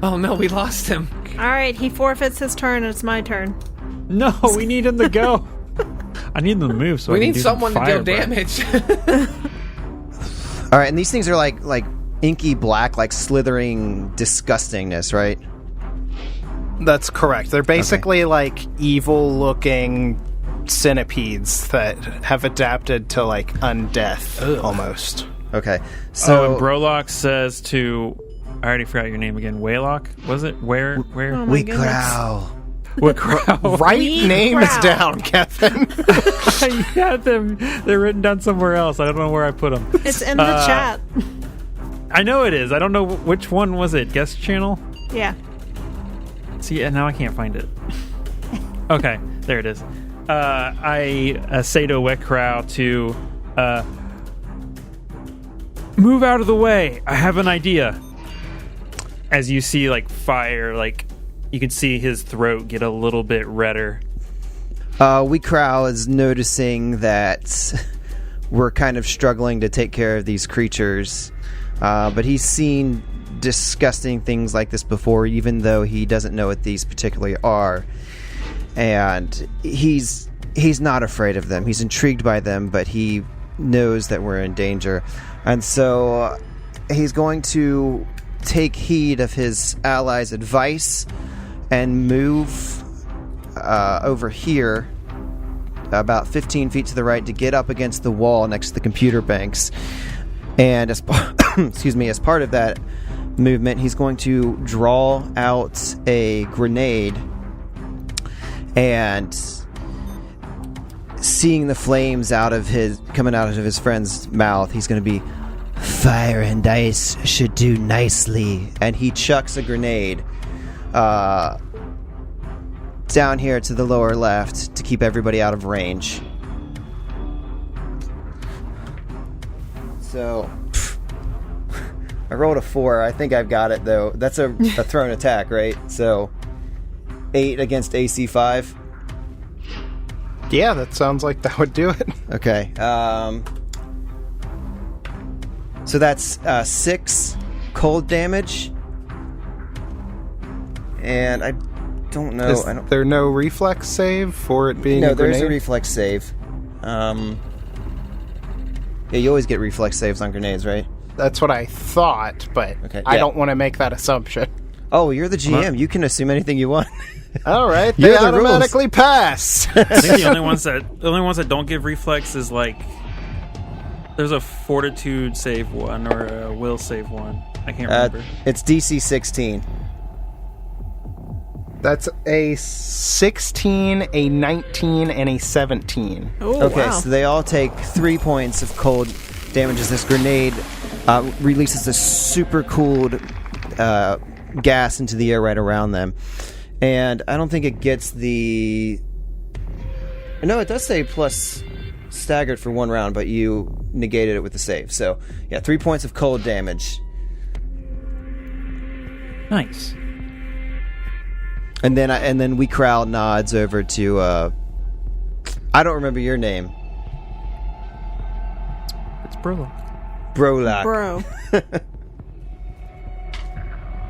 Oh no, we lost him. All right, he forfeits his turn, and it's my turn. No, we need him to go. I need them to move. So We I can need do some someone to fire deal breath. damage. All right, and these things are like inky black, like slithering disgustingness, right? That's correct. They're basically like evil-looking centipedes that have adapted to like undeath almost. Okay, So so and Brolock says to, I already forgot your name again. Waylock, was it? Where? Oh my We goodness. growl. What crowd? Right We name is proud. down, Kevin. I had them. They're written down somewhere else. I don't know where I put them. It's in the chat. I know it is. I don't know which one was it. Guest channel? Yeah. See, and now I can't find it. Okay, there it is. I say to Wekrow to move out of the way. I have an idea. As you see, like, fire, like, you can see his throat get a little bit redder. Wekrow is noticing that we're kind of struggling to take care of these creatures, but he's seen disgusting things like this before, even though he doesn't know what these particularly are. And he's not afraid of them. He's intrigued by them, but he knows that we're in danger. And so he's going to take heed of his allies' advice and move over here about 15 feet to the right to get up against the wall next to the computer banks. And as as part of that movement, he's going to draw out a grenade, and seeing the flames coming out of his friend's mouth, he's going to be, Fire and ice should do nicely. and he chucks a grenade down here to the lower left to keep everybody out of range. So I rolled a 4. I think I've got it, though. That's a thrown attack, right? So 8 against AC 5. Yeah, that sounds like that would do it. Okay. So that's 6 cold damage. And I don't know. Is there no reflex save for it being No, a grenade? there's a reflex save. Yeah, you always get reflex saves on grenades, right? That's what I thought, but Okay, I yeah. don't want to make that assumption. Oh, you're the GM. You can assume anything you want. All right, You're they the rules. automatically pass. I think the only ones that don't give reflex is like there's a fortitude save one or a will save one. I can't remember. It's DC 16. That's a 16, a 19, and a 17. Oh, Okay, wow. so they all take 3 points of cold damage as this grenade releases a super cooled gas into the air right around them. And I don't think it gets the... No, it does say plus staggered for 1 round, but you negated it with the save. So, yeah, 3 points of cold damage. Nice. And then Wekrow nods over to... I don't remember your name. It's Brolo. Brolak. Bro.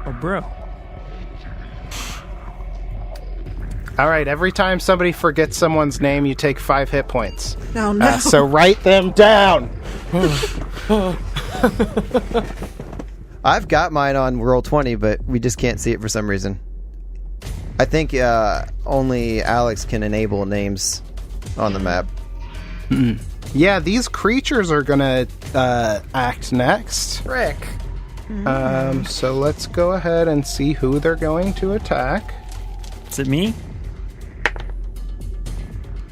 Or bro. All right, every time somebody forgets someone's name, you take 5 hit points. Oh, no. So write them down. I've got mine on Roll20, but we just can't see it for some reason. I think only Alex can enable names on the map. Yeah, these creatures are going to act next. Rick. So let's go ahead and see who they're going to attack. Is it me?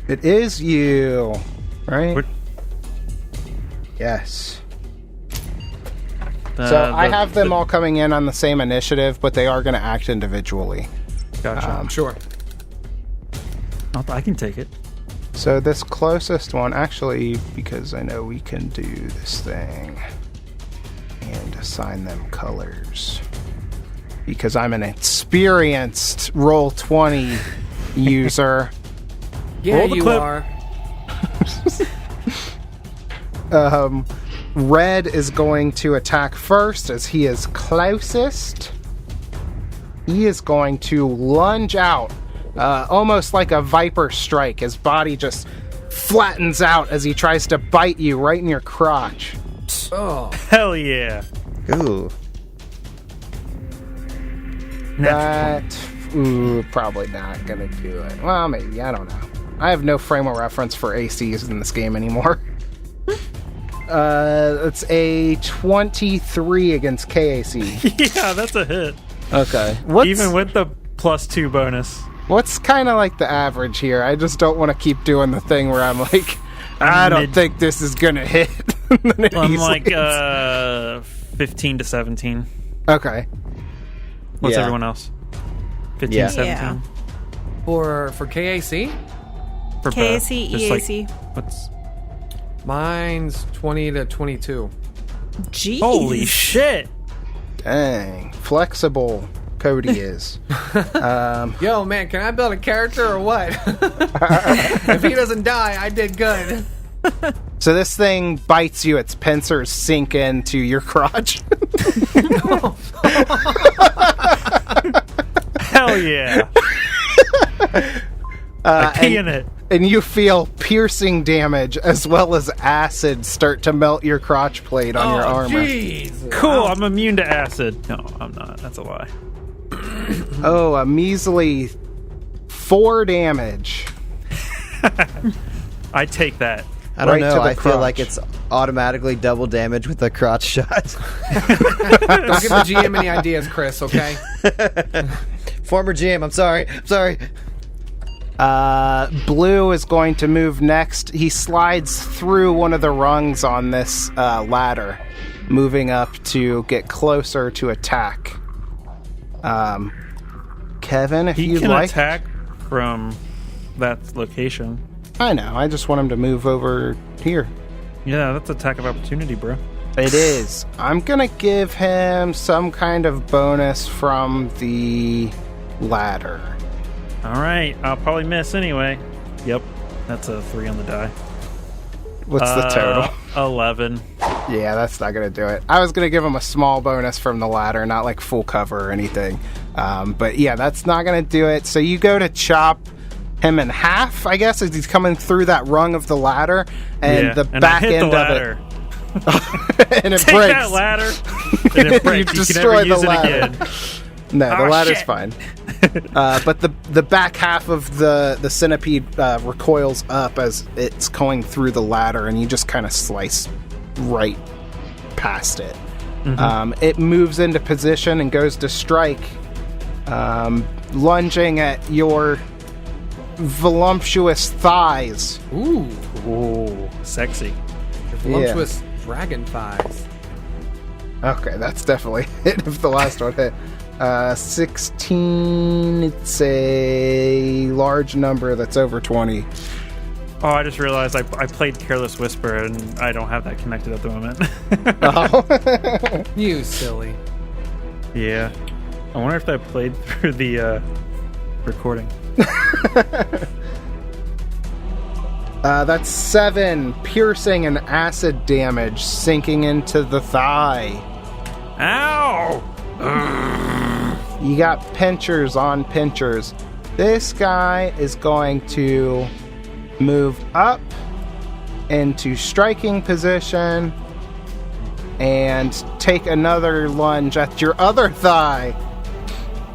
It is you, right? What? Yes. So I have them all coming in on the same initiative, but they are going to act individually. Gotcha. Sure. I can take it. So this closest one, actually, because I know we can do this thing and assign them colors. Because I'm an experienced Roll20 user. Yeah, Roll the you clip. are. Red is going to attack first as he is closest. He is going to lunge out, almost like a viper strike. His body just flattens out as he tries to bite you right in your crotch. Oh. Hell yeah. Ooh. Probably not gonna do it. Well, maybe, I don't know. I have no frame of reference for ACs in this game anymore. It's a 23 against KAC. Yeah, that's a hit. Okay. Even with the +2 bonus. What's kind of like the average here? I just don't want to keep doing the thing where I'm like, I don't think this is gonna hit. And then it I'm easily like hits. 15 to 17. Okay. What's Yeah. everyone else? 15, Yeah. 17? For KAC, For KAC, Beth, just like, EAC. what's... mine's 20 to 22. Jeez. Holy shit! Dang. Flexible Cody is. Yo, man, can I build a character or what? If he doesn't die, I did good. So this thing bites you, its pincers sink into your crotch. Hell yeah! I pee in it. And you feel piercing damage as well as acid start to melt your crotch plate on your armor. Jeez. Cool, I'm immune to acid. No, I'm not. That's a lie. Oh, a measly 4 damage. I take that. I don't Right to know. the I feel crotch. like it's automatically double damage with the crotch shot. Don't give the GM any ideas, Chris, okay? Former GM, I'm sorry. Blue is going to move next. He slides through one of the rungs on this ladder, moving up to get closer to attack. Kevin, if He you'd can like. attack from that location. I know. I just want him to move over here. Yeah, that's attack of opportunity, bro. It is. I'm going to give him some kind of bonus from the ladder. All right, I'll probably miss anyway. Yep, that's a 3 on the die. What's the total? 11. Yeah, that's not going to do it. I was going to give him a small bonus from the ladder, not like full cover or anything. But yeah, that's not going to do it. So you go to chop him in half, I guess, as he's coming through that rung of the ladder, and Yeah, the and back I hit end the of ladder. it, and it Take breaks. that ladder, and it breaks. You You can never destroy the use it ladder. again. No, the Oh, ladder's shit. fine. But the back half of the centipede recoils up as it's going through the ladder, and you just kind of slice right past it. It moves into position and goes to strike, lunging at your voluptuous thighs. Ooh, Ooh. Sexy. voluptuous dragon thighs. Okay, that's definitely hit if the last one hit. 16, it's a large number that's over 20. Oh, I just realized I played Careless Whisper, and I don't have that connected at the moment. You silly. Yeah. I wonder if I played through the recording. That's 7 piercing and acid damage sinking into the thigh. Ow! You got pinchers on pinchers. This guy is going to move up into striking position and take another lunge at your other thigh.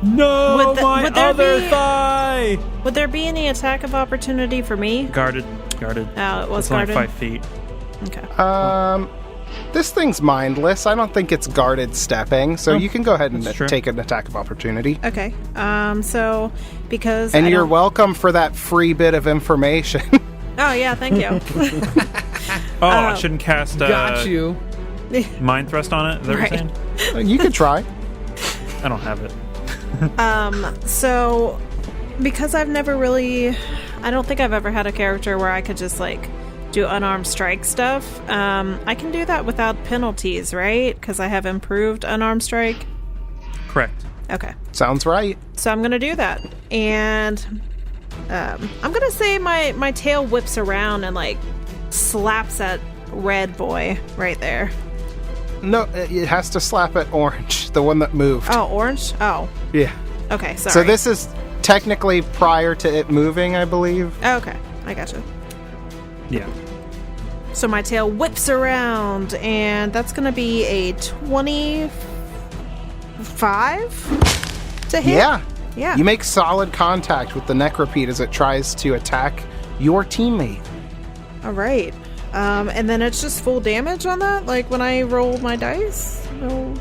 No, Would the- my would there other be- thigh! Would there be any attack of opportunity for me? Guarded. Oh, it was It's only guarded. 5 feet. Okay. This thing's mindless. I don't think it's guarded stepping, so you can go ahead and that's true. take an attack of opportunity. Okay. So because And I you're don't- welcome for that free bit of information. Oh yeah, thank you. Oh, I shouldn't cast Got you. Mind Thrust on it? Is that what Right. you're saying? You could try. I don't have it. So because I've never really, I don't think I've ever had a character where I could just like do unarmed strike stuff. I can do that without penalties, right? Because I have improved unarmed strike. Correct. Okay. Sounds right. So I'm gonna do that, and I'm gonna say my tail whips around and like slaps that red boy right there. No, it has to slap at orange, the one that moved. Oh, orange. Oh, Yeah. okay. Sorry. So this is technically prior to it moving, I believe. Okay, I gotcha. Yeah. So my tail whips around, and that's gonna be a 25 to hit. Yeah. Yeah. You make solid contact with the necropede as it tries to attack your teammate. All right. And then it's just full damage on that, like when I roll my dice. No,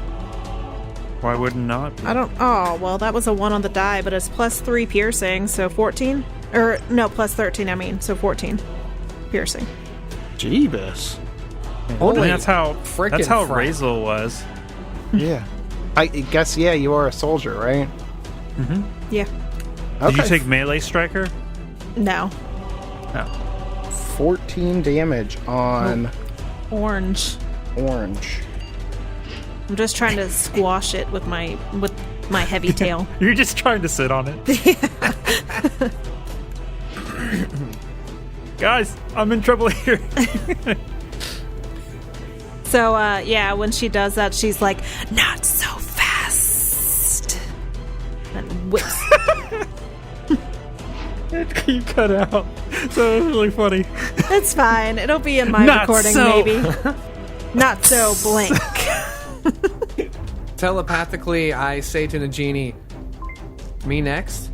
Why would it not be? I don't. Oh, well, that was a 1 on the die, but it's plus 3 piercing, so 14. Or no, plus 13. I mean, so 14 piercing. Jeebus. Well, Holy that's how frickin' that's how crap. Razel was. Yeah. I guess, yeah, you are a soldier, right? Yeah. Did you take melee striker? No. No. 14 damage on Orange. orange. I'm just trying to squash it with my heavy tail. You're just trying to sit on it. Guys, I'm in trouble here. So, when she does that, she's like, not so fast. And whips. You cut out. So it was really funny. It's fine. It'll be in my Not recording, so. maybe. Not so blank. Telepathically, I say to Nagini, me next?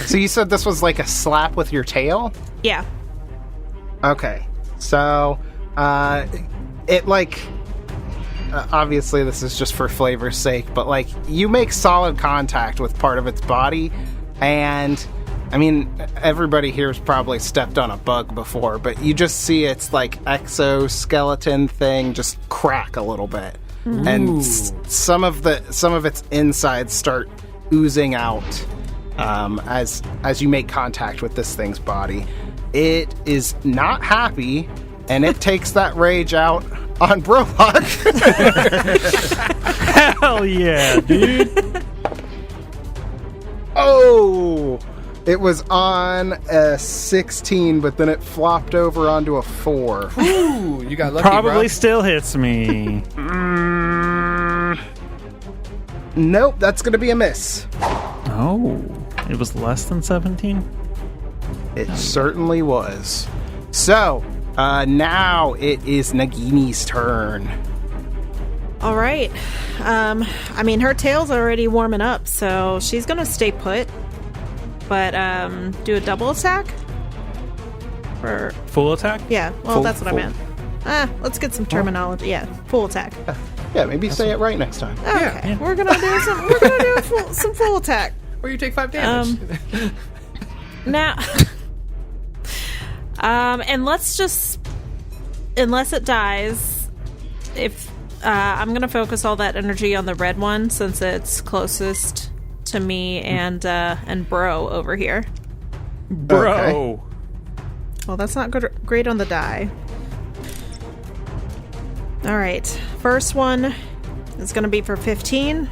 So you said this was like a slap with your tail? Yeah. Okay. So, it like... obviously, this is just for flavor's sake, but like, you make solid contact with part of its body, and... I mean, everybody here's probably stepped on a bug before, but you just see its like exoskeleton thing just crack a little bit, and some of its insides start oozing out as you make contact with this thing's body. It is not happy, and it takes that rage out on Brohawk. Hell yeah, dude. Oh! It was on a 16, but then it flopped over onto a 4. Ooh, you got lucky, Probably bro. still hits me. Nope, that's going to be a miss. Oh, it was less than 17? It certainly was. So, now it is Nagini's turn. All right. I mean, her tail's already warming up, so she's going to stay put. But, do a double attack? Or, Full attack? yeah, well, Full- that's what full. I meant. Let's get some terminology. Yeah, full attack. Yeah, maybe say it right next time. Okay, we're gonna do some full attack. Or you take 5 damage. Now, and unless it dies, if I'm gonna focus all that energy on the red one since it's closest to me and Bro over here. Bro. Okay. Well, that's not good, great on the die. All right, first one is gonna be for 15.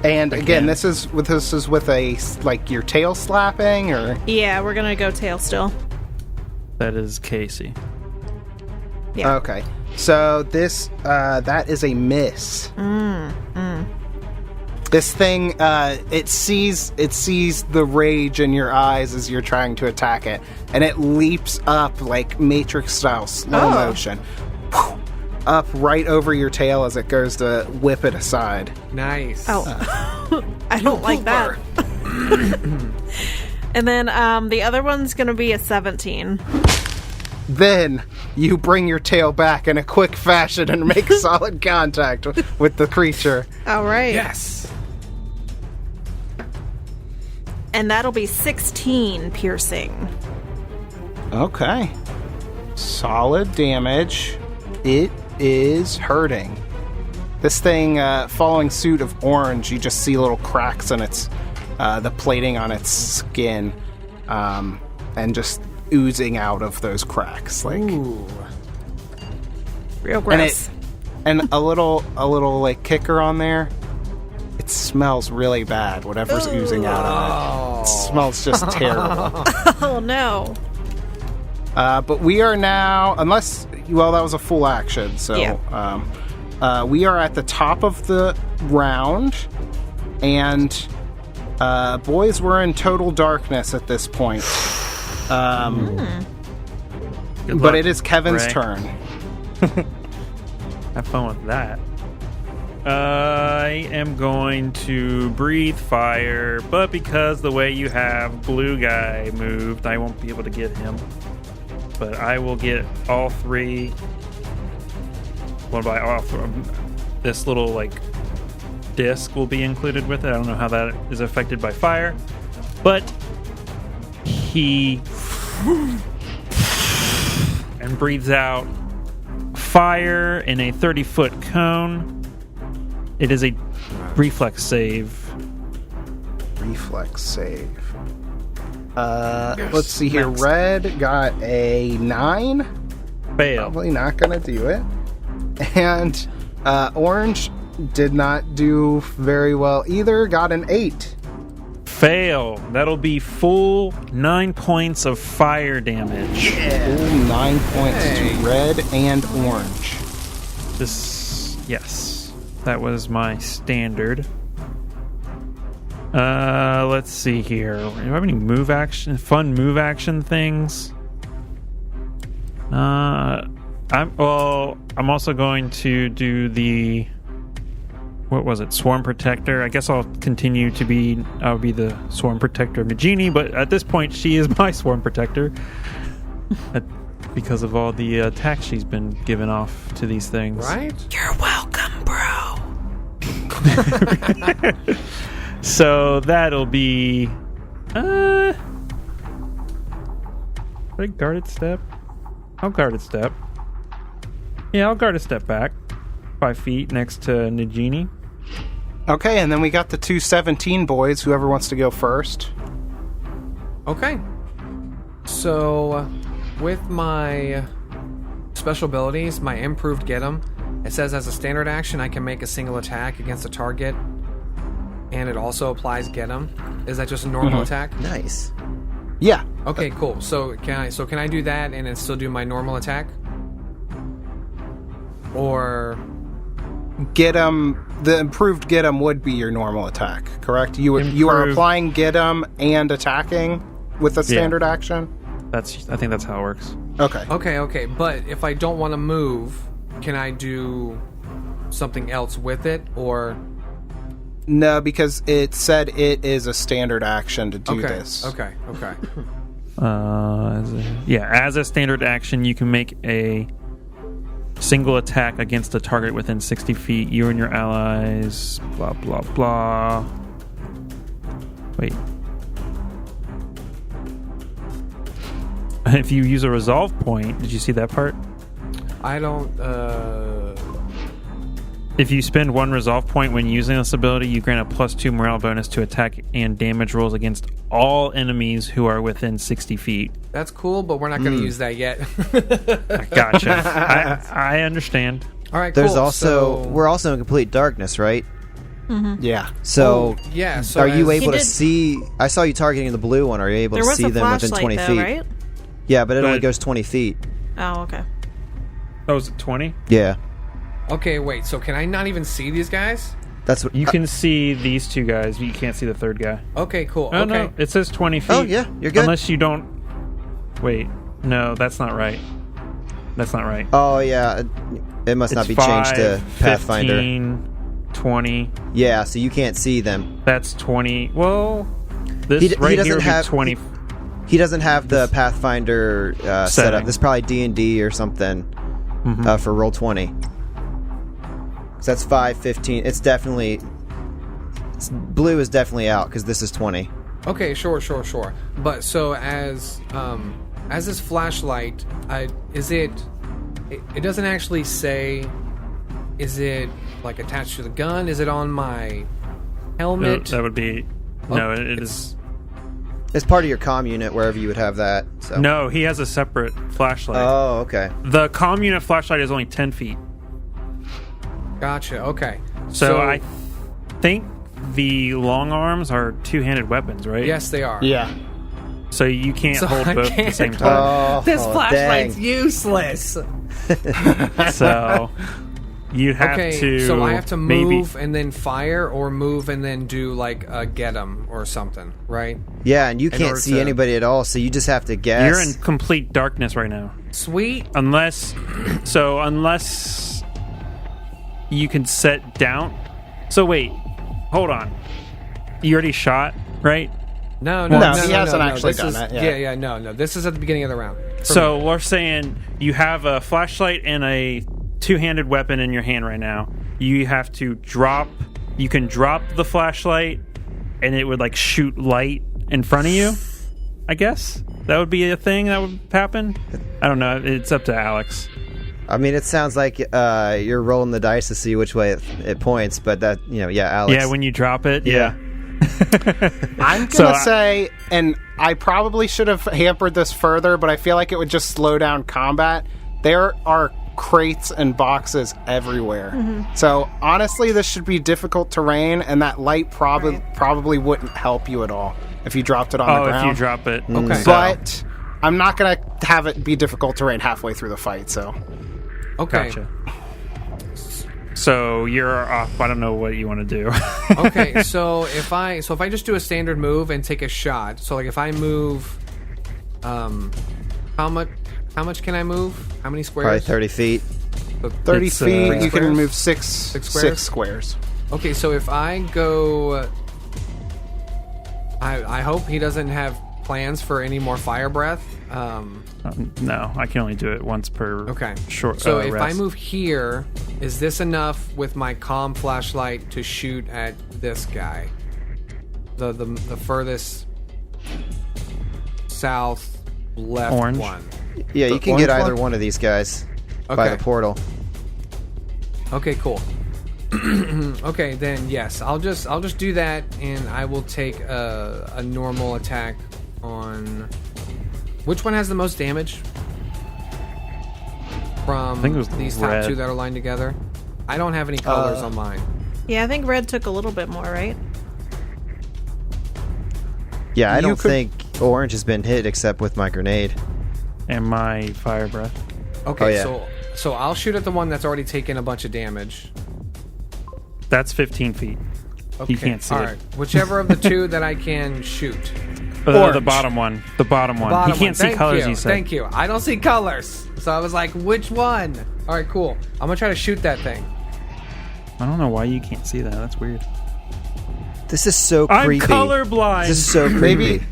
And again, this is with a like your tail slapping, or Yeah, we're gonna go tail still. That is Casey. Yeah. okay. So this that is a miss. This thing, it sees the rage in your eyes as you're trying to attack it, and it leaps up like Matrix style slow motion, up right over your tail as it goes to whip it aside. Nice. Oh, I don't like that. And then the other one's gonna be a 17. Then you bring your tail back in a quick fashion and make solid contact with the creature. All right. Yes. And that'll be 16 piercing. Okay. Solid damage. It is hurting. This thing, following suit of orange, you just see little cracks in its, the plating on its skin, and just oozing out of those cracks. Like, Ooh. Real gross. and a little like kicker on there. It smells really bad, whatever's oozing out of it. It smells just terrible. Oh no. But we are now, well, that was a full action, so Yeah. we are at the top of the round, and boys, we're in total darkness at this point. Good But luck, it is Kevin's Ray. turn. Have fun with that. I am going to breathe fire, but because the way you have blue guy moved, I won't be able to get him. But I will get all three. What by all three? This little like disc will be included with it. I don't know how that is affected by fire, but he and breathes out fire in a 30-foot cone. It is a reflex save. Reflex save. Let's see here. Red got a 9. Fail. Probably not gonna do it. And orange did not do very well either. Got an 8. Fail. That'll be full 9 points of fire damage. Full 9 points to red and orange. Yes. That was my standard. Let's see here. Do I have any fun move action things? I'm also going to do the, what was it? Swarm Protector. I guess I'll continue to be, I'll be the Swarm Protector of Nagini, but at this point she is my Swarm Protector. Because of all the attacks she's been giving off to these things. Right? You're welcome, bro. So that'll be I guarded step? I'll guarded step. Yeah, I'll guard a step back. 5 feet next to Nagini. Okay, and then we got the 217 boys. Whoever wants to go first. Okay. So, with my special abilities, my improved Get 'em, it says as a standard action I can make a single attack against a target, and it also applies Get 'em. Is that just a normal attack? Nice. Yeah. Okay, cool. So can I do that and then still do my normal attack? Or Get 'em. The improved Get 'em would be your normal attack, correct? You are Improved. applying Get 'em and attacking with a standard action. I think that's how it works. Okay. okay. But if I don't want to move, can I do something else with it? Or No, because it said it is a standard action to do this. Okay. As a standard action, you can make a single attack against a target within 60 feet. You and your allies, blah, blah, blah. Wait. If you use a resolve point, did you see that part? I don't. If you spend 1 resolve point when using this ability, you grant a +2 morale bonus to attack and damage rolls against all enemies who are within 60 feet. That's cool, but we're not going to use that yet. Gotcha. I understand. All right. There's cool. also So, we're also in complete darkness, right? Yeah. So yeah. So are you as- able to did- see? I saw you targeting the blue one. Are you able There to was see a them within flashlight, 20 though, feet? right? Yeah, but it only But- goes 20 feet. Oh, okay. Oh, is it 20? Yeah, Okay, wait. So can I not even see these guys? that's what You can see these 2 guys, but you can't see the 3rd guy. Okay, cool. Oh, okay. no. It says 20 feet. Oh, yeah, you're good. Unless you don't... Wait. No, that's not right. That's not right. Oh yeah, it must not be changed to 5, Pathfinder. 15, 20. Yeah, so you can't see them. That's 20. Well, this He right here doesn't would be have 20. He doesn't have the Pathfinder setup. Setting. This is probably D&D or something for Roll20. So that's 5, 15. It's definitely... blue is definitely out because this is 20. Okay, sure. But so as this flashlight, is it? It doesn't actually say. Is it like attached to the gun? Is it on my No, helmet? that would be... No, it is... It's part of your comm unit wherever you would have that. So. No, he has a separate flashlight. Oh, okay. The comm unit flashlight is only 10 feet. Gotcha. Okay. So I think the long arms are 2-handed weapons, right? Yes, they are. Yeah. So you can't So hold I both at the can't- same time. Oh, This flashlight's dang. useless. So you have Okay, to... so I have to maybe- move and then fire, or move and then do like a get 'em or something, right? Yeah, and you In can't order see to- anybody at all, so you just have to guess. You're in complete darkness right now. Sweet. Unless you can set down. So wait, hold on. You already shot, right? No, he hasn't actually This done is- that yet. Yeah, no. This is at the beginning of the round. So we're saying you have a flashlight and a 2-handed weapon in your hand right now. You have to drop. You can drop the flashlight, and it would like shoot light in front of you, I guess. that would be a thing that would happen? I don't know. It's up to Alex. I mean, it sounds like you're rolling the dice to see which way it points, but that, Alex. Yeah, when you drop it, yeah. I'm gonna say, and I probably should have hampered this further, but I feel like it would just slow down combat. There are crates and boxes everywhere. So honestly, this should be difficult terrain, and that light probably wouldn't help you at all if you dropped it on the ground. If you drop it. Okay. But I'm not gonna have it be difficult terrain halfway through the fight, so... Okay. Gotcha. So you're off. I don't know what you want to do. Okay, so if I just do a standard move and take a shot, so like if I move, how much can I move? How many squares? Probably 30 feet. 30 It's, feet, you squares? can move Six squares? 6 squares. Okay, so if I go, I hope he doesn't have plans for any more fire breath. No, I can only do it once per Okay. short. So if rest. I move here, is this enough with my calm flashlight to shoot at this guy? The furthest south left Orange? one. Yeah, you The can get orange either one? one of these guys by Okay. the portal. Okay, cool. Okay, then yes, I'll just do that, and I will take a normal attack on. Which one has the most damage? From I think it was these red. top two that are lined together. I don't have any colors on mine. Yeah, I think red took a little bit more, right? Yeah, I You don't could- think orange has been hit except with my grenade. and my fire breath. Okay, Oh, yeah. so I'll shoot at the one that's already taken a bunch of damage. That's 15 feet. Okay, You can't see all it. right. Whichever of the two that I can shoot. The Orange. bottom one. The bottom one. Bottom He can't one. see Thank colors. you. You said. Thank you. I don't see colors, so I was like, which one? All right, cool. I'm gonna try to shoot that thing. I don't know why you can't see that. That's weird. This is so I'm creepy. colorblind. This is so creepy. Maybe...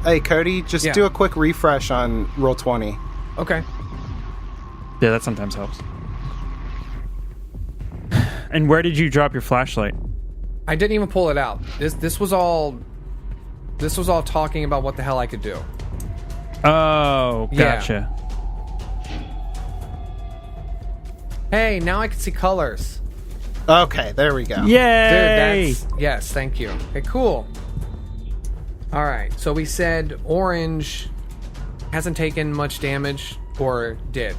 Hey, Cody, just Yeah. do a quick refresh on Roll20. Okay. Yeah, that sometimes helps. And where did you drop your flashlight? I didn't even pull it out. This was all talking about what the hell I could do. Oh, Yeah. gotcha. Hey, now I can see colors. Okay, there we go. Yay! Dude, yes, thank you. Okay, cool. All right, so we said orange hasn't taken much damage, or did.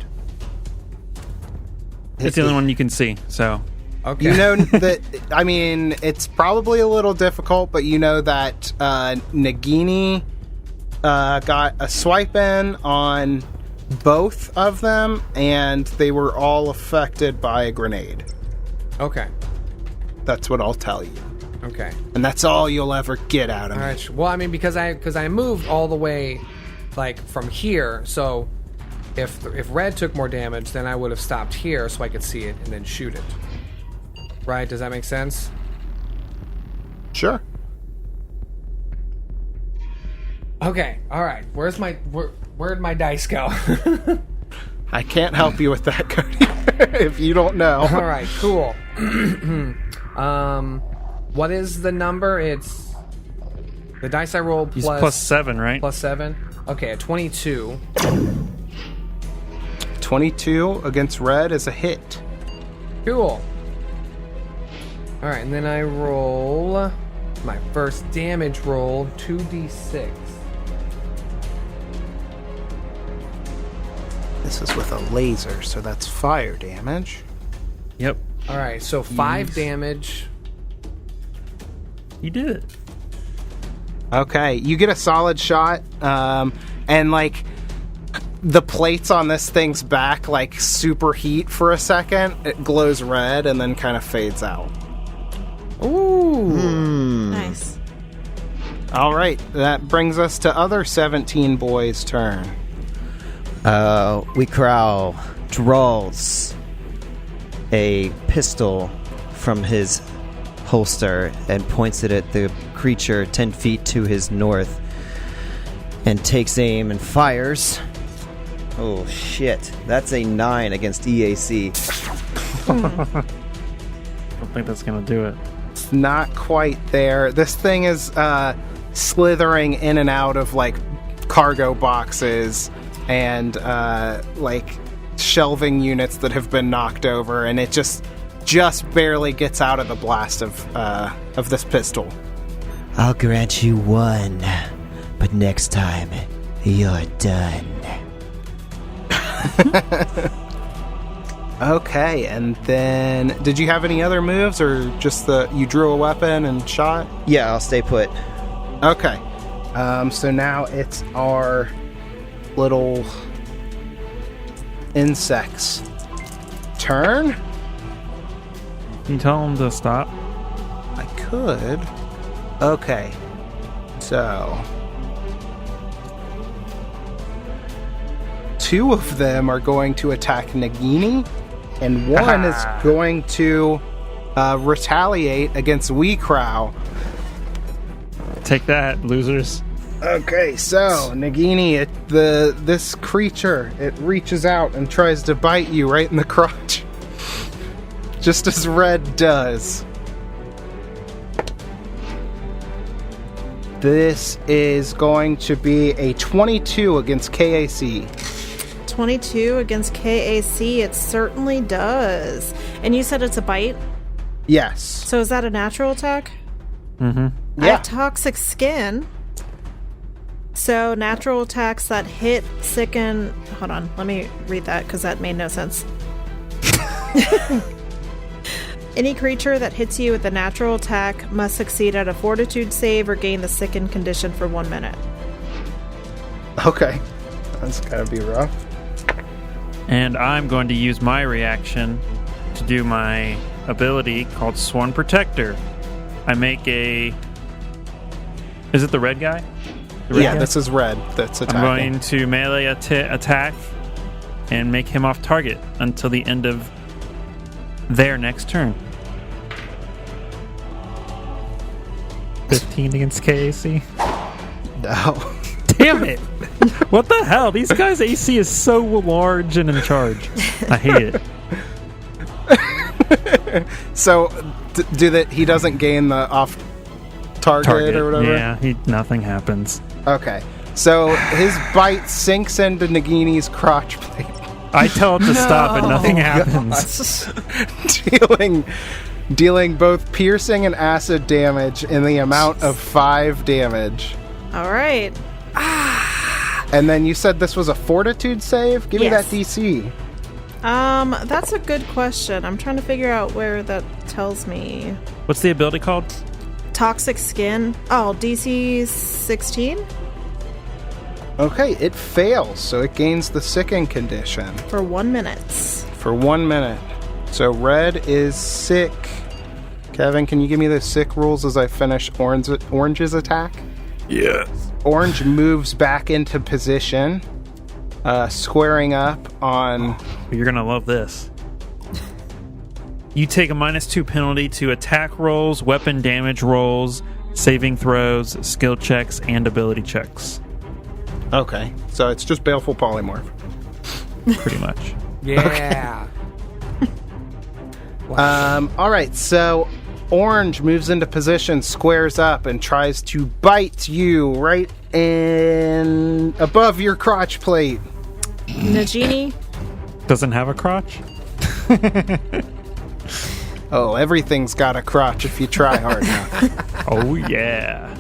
It's the only one you can see. So Okay. You know that, I mean, it's probably a little difficult, but you know that Nagini got a swipe in on both of them, and they were all affected by a grenade. Okay. That's what I'll tell you. Okay. And that's all you'll ever get out of All me. right. Well, I mean, because I moved all the way, like from here. So, if red took more damage, then I would have stopped here so I could see it and then shoot it. Right? Does that make sense? Sure. Okay. All right. Where'd my dice go? I can't help you with that, Cody, if you don't know. All right. Cool. What is the number? It's the dice I rolled he's plus plus 7, right? plus 7. Okay, a 22. 22 against red is a hit. Cool. All right, and then I roll my first damage roll, 2d6. This is with a laser, so that's fire damage. Yep. All right, so 5 Jeez. damage. You did it. Okay, you get a solid shot, and like the plates on this thing's back like superheat for a second. It glows red and then kind of fades out. Ooh. Nice. All right, that brings us to other 17 boys' turn. Weekrow draws a pistol from his holster and points it at the creature 10 feet to his north and takes aim and fires. Oh shit, that's a 9 against EAC. I don't think that's gonna do it. It's not quite there. This thing is slithering in and out of like cargo boxes and like shelving units that have been knocked over, and it just barely gets out of the blast of this pistol. I'll grant you one, but next time, you're done. Okay, and then did you have any other moves, or just you drew a weapon and shot? Yeah, I'll stay put. Okay, so now it's our little insects' turn. Can you tell him to stop? I could. Okay, so 2 of them are going to attack Nagini, and 1 is going to retaliate against Weecrow. Take that, losers. Okay, so Nagini, this creature, it reaches out and tries to bite you right in the crotch, just as Red does. This is going to be a 22 against KAC. 22 against KAC, it certainly does. And you said it's a bite? Yes. So is that a natural attack? Mm-hmm. I Yeah. have toxic skin. So natural attacks that hit, sicken... Hold on, let me read that because that made no sense. Any creature that hits you with a natural attack must succeed at a fortitude save or gain the sicken condition for 1 minute. Okay. That's gotta be rough. And I'm going to use my reaction to do my ability called Sworn Protector. I make a... Is it the red guy? The red Yeah, guy? this is Red that's attacking. I'm going to melee attack and make him off target until the end of their next turn. 15 against KAC. No. Damn it! What the hell? These guys' AC is so large and in charge. I hate it. So, he doesn't gain the off target or whatever? Yeah, nothing happens. Okay. So, his bite sinks into Nagini's crotch plate, I tell it to stop and nothing happens. dealing both piercing and acid damage in the amount of 5 damage. All right. And then you said this was a fortitude save? Give me that Yes. DC. That's a good question. I'm trying to figure out where that tells me. What's the ability called? Toxic skin. Oh, DC 16 Okay, it fails, so it gains the sicken condition for 1 minute. for 1 minute. So Red is sick. Kevin, can you give me the sick rules as I finish Orange's attack? Yes. Orange moves back into position, squaring up on... You're going to love this. You take a -2 penalty to attack rolls, weapon damage rolls, saving throws, skill checks, and ability checks. Okay, so it's just Baleful Polymorph. Pretty much. Yeah. All right, so Orange moves into position, squares up, and tries to bite you right in above your crotch plate. Nagini. Doesn't have a crotch? Oh, everything's got a crotch if you try hard enough. Oh, yeah.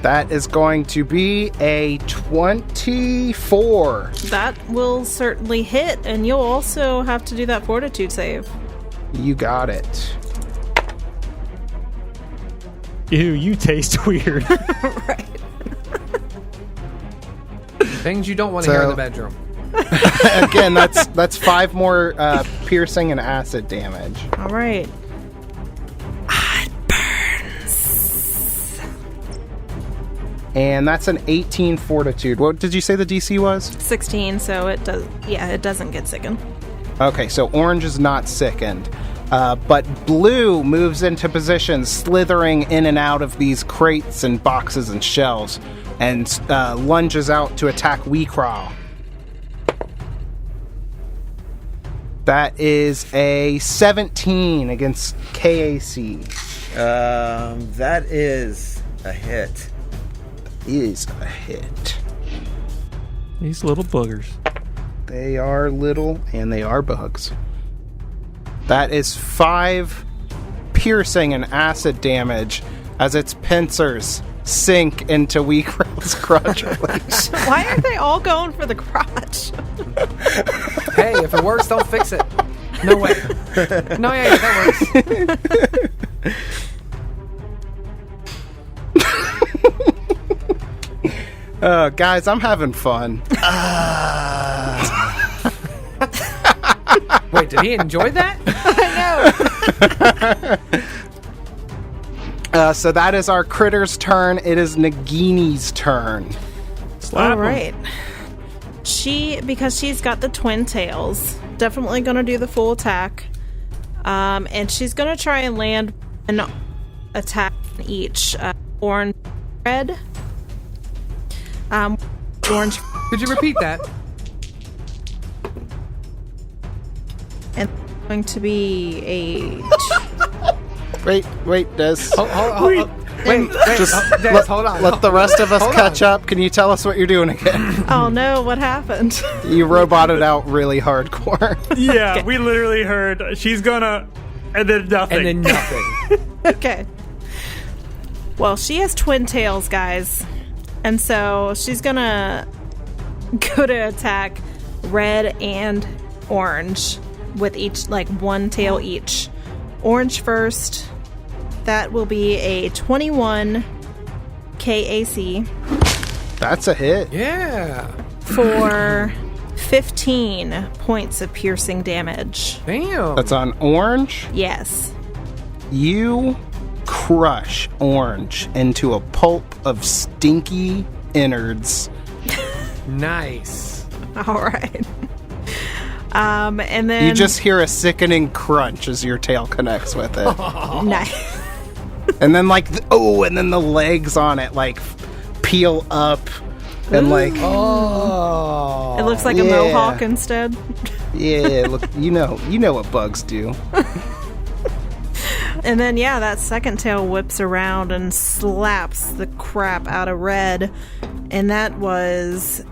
That is going to be a 24. That will certainly hit, and you'll also have to do that fortitude save. You got it. Ew, you taste weird. Right. Things you don't want to hear in the bedroom. Again, that's 5 more piercing and acid damage. All right. And that's an 18 fortitude. What did you say the DC was? 16, so it does. Yeah, it doesn't get sickened. Okay, so Orange is not sickened. But Blue moves into position, slithering in and out of these crates and boxes and shelves, and lunges out to attack Weecraw. That is a 17 against KAC. That is a hit. is a hit. These little boogers. They are little and they are bugs. That is 5 piercing and acid damage as its pincers sink into Weakrell's crotch. Why aren't they all going for the crotch? Hey, if it works, don't fix it. No way. No, yeah, that works. Guys, I'm having fun. Wait, did he enjoy that? So that is our critter's turn. It is Nagini's turn. Slap All 'em. right. Because she's got the twin tails, definitely going to do the full attack. And she's going to try and land an attack on each. Orange, red. Orange, Could you repeat that? and going to be a... Wait, Des. Wait, Just Des, hold on. Let the rest of us Hold catch on. up. Can you tell us what you're doing again? Oh no, what happened? You roboted out really hardcore. Yeah, we literally heard she's gonna, and then nothing. And then nothing. Okay. Well, she has twin tails, guys. And so she's gonna go to attack red and orange with each, like, one tail each. Orange first. That will be a 21 KAC That's a hit. Yeah. for 15 points of piercing damage. Damn. That's on orange. Yes. You crush orange into a pulp of stinky innards. Nice. All right. And then You just hear a sickening crunch as your tail connects with it. nice. And then and then the legs on it like peel up and like Oh. It looks like a yeah. mohawk instead. yeah, look, you know what bugs do. And then, yeah, that second tail whips around and slaps the crap out of red. And that was,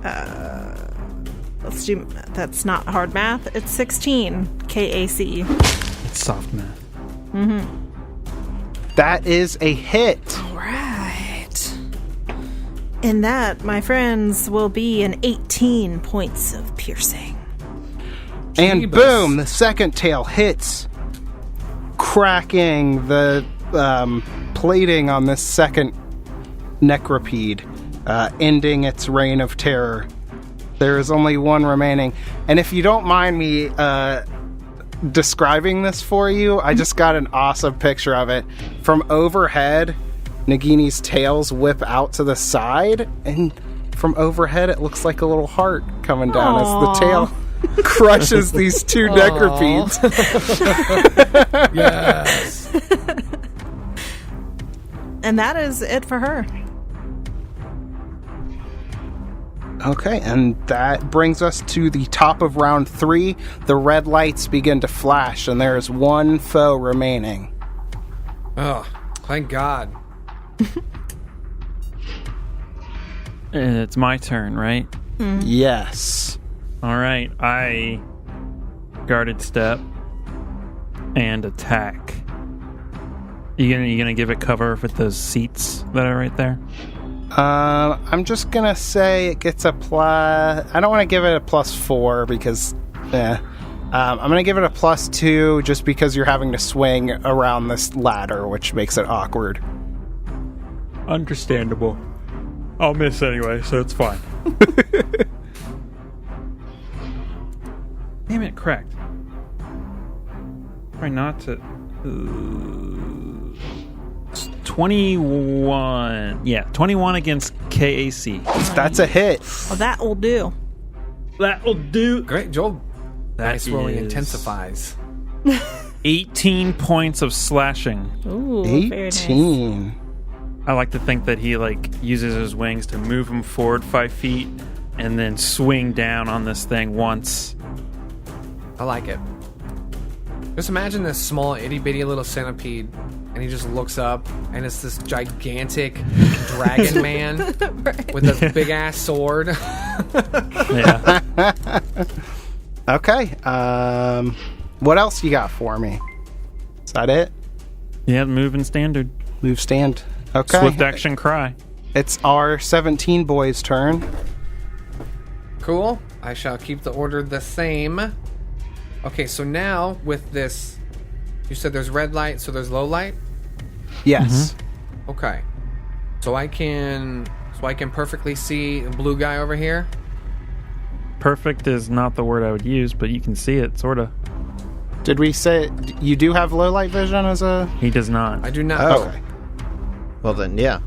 let's do, that's not hard math. It's 16 KAC. It's soft math. That is a hit. All right. And that, my friends, will be an 18 points of piercing. And Jeebus. boom, the second tail hits, cracking the plating on this second necropede, ending its reign of terror. There is only one remaining. And if you don't mind me describing this for you, I just got an awesome picture of it. From overhead, Nagini's tails whip out to the side, and from overhead it looks like a little heart coming down as the tail crushes these two necropedes. Yes. And that is it for her. Okay, and that brings us to the top of round 3. The red lights begin to flash, and there is one foe remaining. Oh, thank God. It's my turn, right? Yes. All right, I guarded step and attack. You gonna give it cover with those seats that are right there? I'm just gonna say it gets a plus. I don't want to give it a +4 because, I'm gonna give it a +2 just because you're having to swing around this ladder, which makes it awkward. Understandable. I'll miss anyway, so it's fine. Damn it, cracked. Try not to. 21. Yeah, 21 against KAC. That's a hit. Well, that will do. That'll do. Great, Joel. That Dice rolling is intensifies. 18 points of slashing. Ooh, very nice. 18. I like to think that he uses his wings to move him forward 5 feet and then swing down on this thing once. I like it. Just imagine this small itty bitty little centipede, and he just looks up, and it's this gigantic dragon man with a big ass sword. Yeah. Okay. What else you got for me? Is that it? Yeah, moving standard. Move stand. Okay. Swift action cry. It's our 17 boys' turn. Cool. I shall keep the order the same. Okay, so now with this, you said there's red light, so there's low light? Yes. Okay. So I can perfectly see the blue guy over here? Perfect is not the word I would use, but you can see it, sort of. Did we say you do have low light vision as a... He does not. I do not. Oh. Okay. Well then, yeah.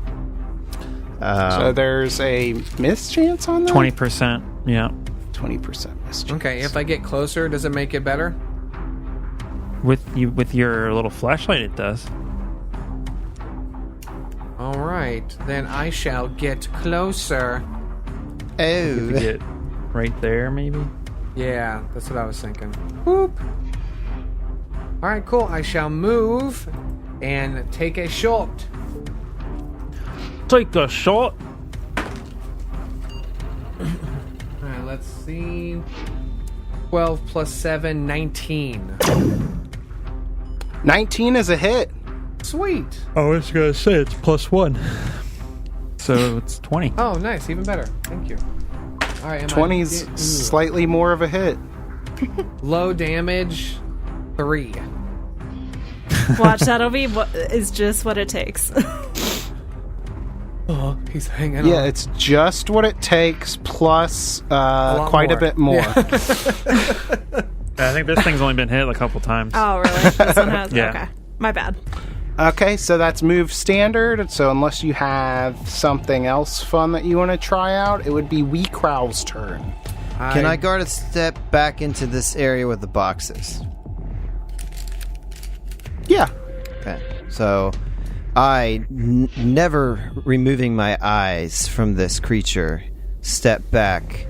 So there's a miss chance on that? 20%. Yeah. 20% miss chance. Okay, if I get closer, does it make it better? With your little flashlight, it does. All right, then I shall get closer. Oh. Get right there, maybe. Yeah, that's what I was thinking. Whoop. All right, cool. I shall move and take a shot. Take a shot. All right, let's see. 12 plus 7, 19. 19 is a hit. Sweet. I was gonna say it's +1, so it's 20. Oh, nice. Even better. Thank you. All right. 20's slightly more of a hit. Low damage, 3. Watch, that'll be what is just what it takes. Oh, he's hanging on. Yeah, it's just what it takes plus quite a more. bit more. I think this thing's only been hit a couple times. Oh, really? This one has. Yeah. Okay, my bad. Okay, so that's move standard. So unless you have something else fun that you want to try out, it would be Wee Crowl's turn. Can I guard a step back into this area with the boxes? Yeah. Okay. So, never removing my eyes from this creature, step back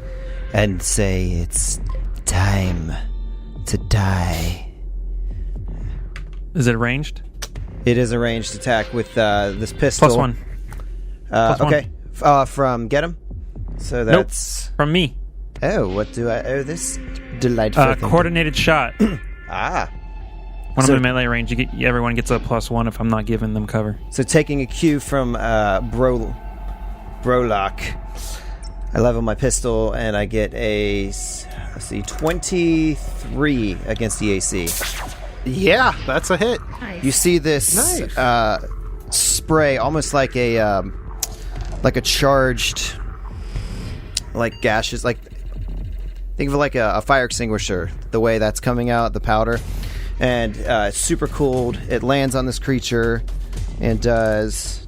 and say, "It's time to die." Is it ranged? It is a ranged attack with this pistol. +1. Okay. From get him. So that's From me. Oh, what do I? Oh, this delightful thing. Coordinated shot. When So- I'm in melee range, everyone gets a +1 if I'm not giving them cover. So taking a cue from Brolock, I level my pistol and I get a 23 against the AC. Yeah, that's a hit. Nice. You see this spray, almost like a charged, like gaseous, like think of it like a fire extinguisher. The way that's coming out, the powder, and it's super cooled. It lands on this creature and does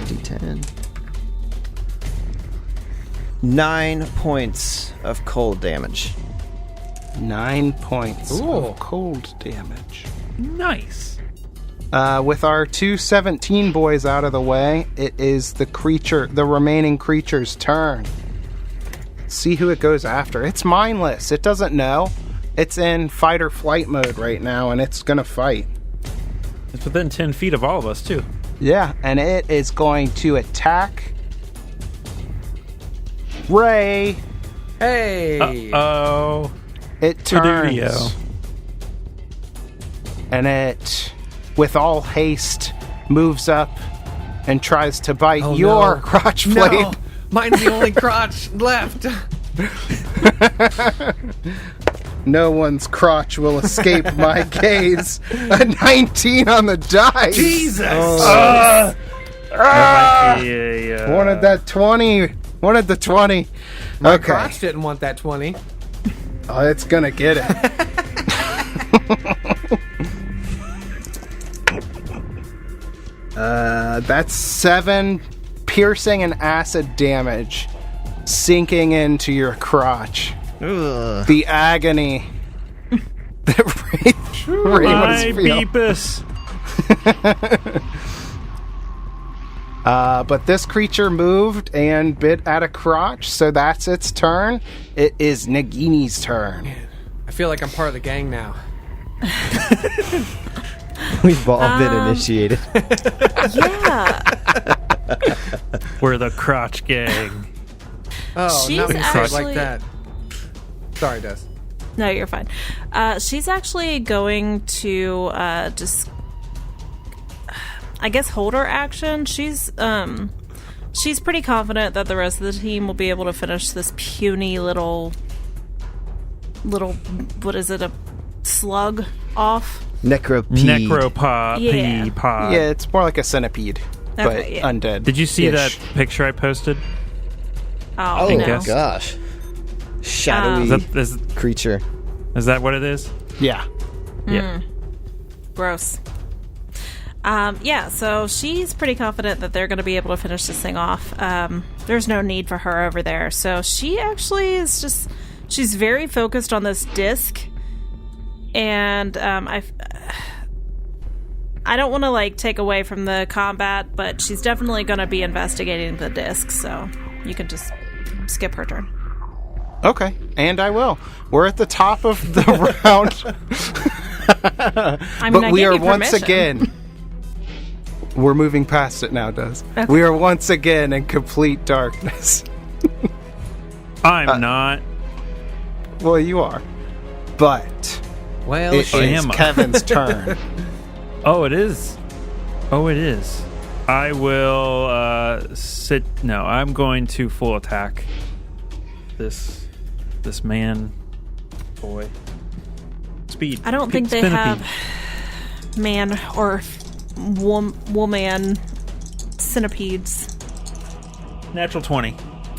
D10. 9 points of cold damage. 9 points Ooh. of cold damage. Nice. With our 217 boys out of the way, it is the remaining creature's turn. See who it goes after. It's mindless. It doesn't know. It's in fight or flight mode right now, and it's gonna fight. It's within 10 feet of all of us, too. Yeah, and it is going to attack Ray. Hey. Oh. It Studio. turns. And it, with all haste, moves up and tries to bite Oh, your no. crotch blade. No, mine's the only crotch left. No one's crotch will escape my gaze. A 19 on the dice. Jesus. That might be a, Wanted that 20. Wanted the 20. My Okay. crotch didn't want that 20. Oh, it's gonna get it. That's 7 piercing and acid damage sinking into your crotch. Ugh. The agony that Ray My must feel. Beepus. But this creature moved and bit at a crotch, so that's its turn. It is Nagini's turn. I feel like I'm part of the gang now. We've all been initiated. Yeah. We're the crotch gang. Oh, She's not me say it actually- like that. Sorry, Des. No, you're fine. She's actually going to just, I guess, hold her action. She's pretty confident that the rest of the team will be able to finish this puny little, what is it, a slug off? Necropod. Yeah. Pod. Yeah, it's more like a centipede, but Okay, yeah. undead. Did you see that picture I posted? Oh, Oh, no. gosh. Shadowy creature. Is that what it is? Yeah. Yeah. Gross. Yeah, so she's pretty confident that they're going to be able to finish this thing off. There's no need for her over there. So she actually is just... She's very focused on this disc. And I don't want to, like, take away from the combat, but she's definitely going to be investigating the disc. So you can just skip her turn. Okay, and I will. We're at the top of the round. I mean, But I we gave are you once permission. again... We're moving past it now, Des. Okay. We are once again in complete darkness. I'm not. Well, you are. But Well, it shit. is am I? Kevin's turn. Oh, it is. Oh, it is. I will sit. No, I'm going to full attack this man, boy. Speed. I don't think they Centipede. have man or woman centipedes. Natural 20.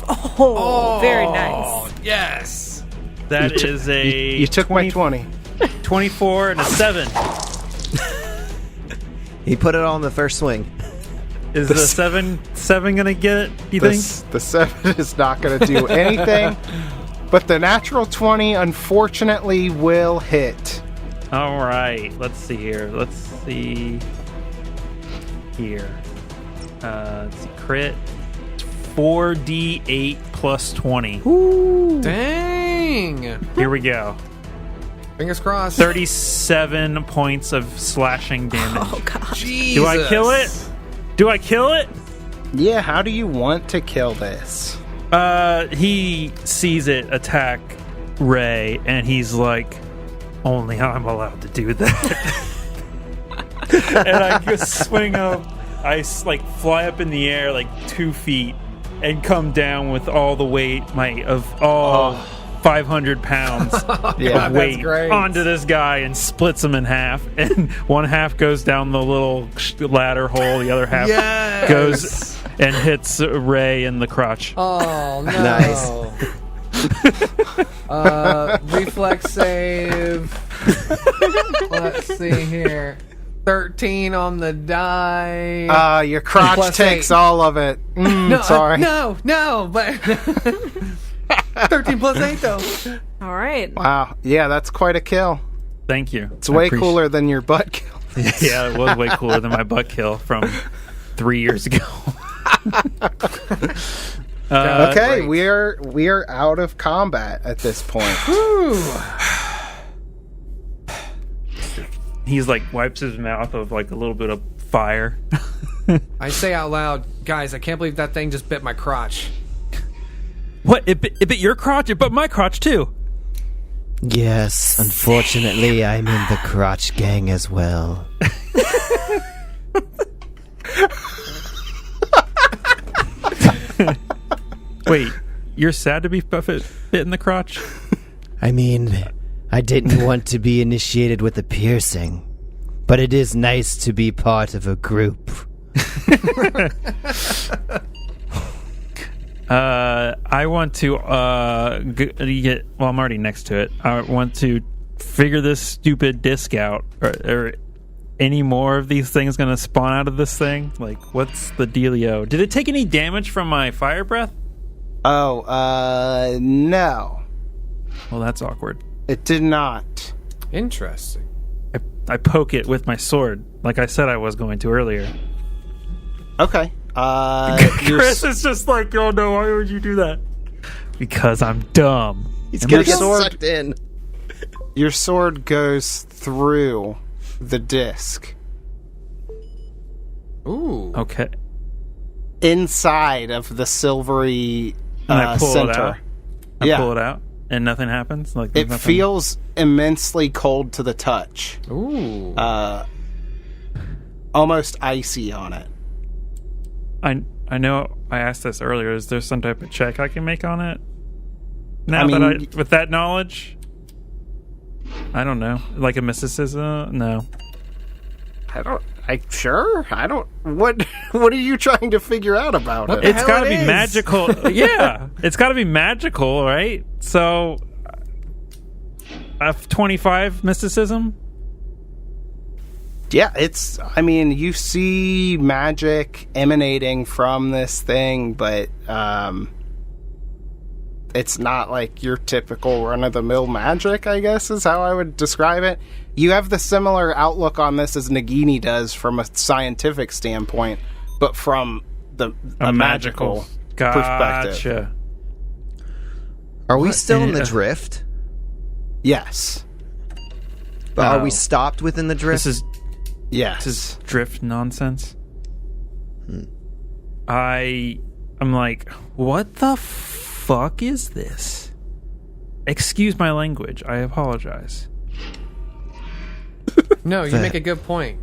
Oh, very nice. Yes. That is a You took my 20. 24 and a 7. He put it all in the first swing. Is the 7 gonna get it? Do you think? The 7 is not going to do anything. But the natural 20, unfortunately, will hit. All right. Let's see here. Let's see here. Let's see. Crit. 4d8 plus 20. Dang. Here we go. Fingers crossed. 37 points of slashing damage. Oh god. Jesus. Do I kill it? Do I kill it? Yeah, how do you want to kill this? He sees it attack Ray, and he's like, "Only I'm allowed to do that." And I just swing up. I like fly up in the air like 2 feet, and come down with all the weight of all 500 pounds Yeah. of weight great. onto this guy and splits him in half. And one half goes down the little ladder hole, the other half Yes. goes and hits Ray in the crotch. Oh, no. Nice. Reflex save. Let's see here. 13 on the die. Your crotch Plus takes 8. all of it. Sorry. No, but 13 plus 8 though. All right. Wow. Yeah, that's quite a kill. Thank you. It's way cooler than your butt kill. Yeah, it was way cooler than my butt kill from 3 years ago. Okay, great. we are out of combat at this point. He's like wipes his mouth of like a little bit of fire. I say out loud, guys, I can't believe that thing just bit my crotch. What? It bit your crotch? It bit my crotch too. Yes, unfortunately, I'm in the crotch gang as well. Wait, you're sad to be bit in the crotch? I mean, I didn't want to be initiated with a piercing, but it is nice to be part of a group. I want to get. Well, I'm already next to it. I want to figure this stupid disc out. Or any more of these things going to spawn out of this thing? Like, what's the dealio? Did it take any damage from my fire breath? Oh, no. Well, that's awkward. It did not. Interesting. I poke it with my sword, like I said I was going to earlier. Okay. Chris is just like, oh no, why would you do that? Because I'm dumb. He's gonna get sword- sucked in. Your sword goes through the disc, Ooh. Okay. inside of the silvery And I pull center. it out. I pull it out, and nothing happens. Like It nothing... feels immensely cold to the touch, Ooh. almost icy on it. I know. I asked this earlier. Is there some type of check I can make on it? Now I mean, that with that knowledge, I don't know. Like a mysticism? No. I don't. What are you trying to figure out about it? It's got to it be is. magical. Yeah, it's got to be magical, right? So, F25 mysticism. Yeah, it's. I mean, you see magic emanating from this thing, but it's not like your typical run-of-the-mill magic, I guess is how I would describe it. You have the similar outlook on this as Nagini does from a scientific standpoint, but from a magical perspective. Gotcha. Are we still in the drift? Yes. But are Oh. we stopped within the drift? Yes. This is drift nonsense. I'm like, what the fuck is this? Excuse my language. I apologize. No, you make a good point.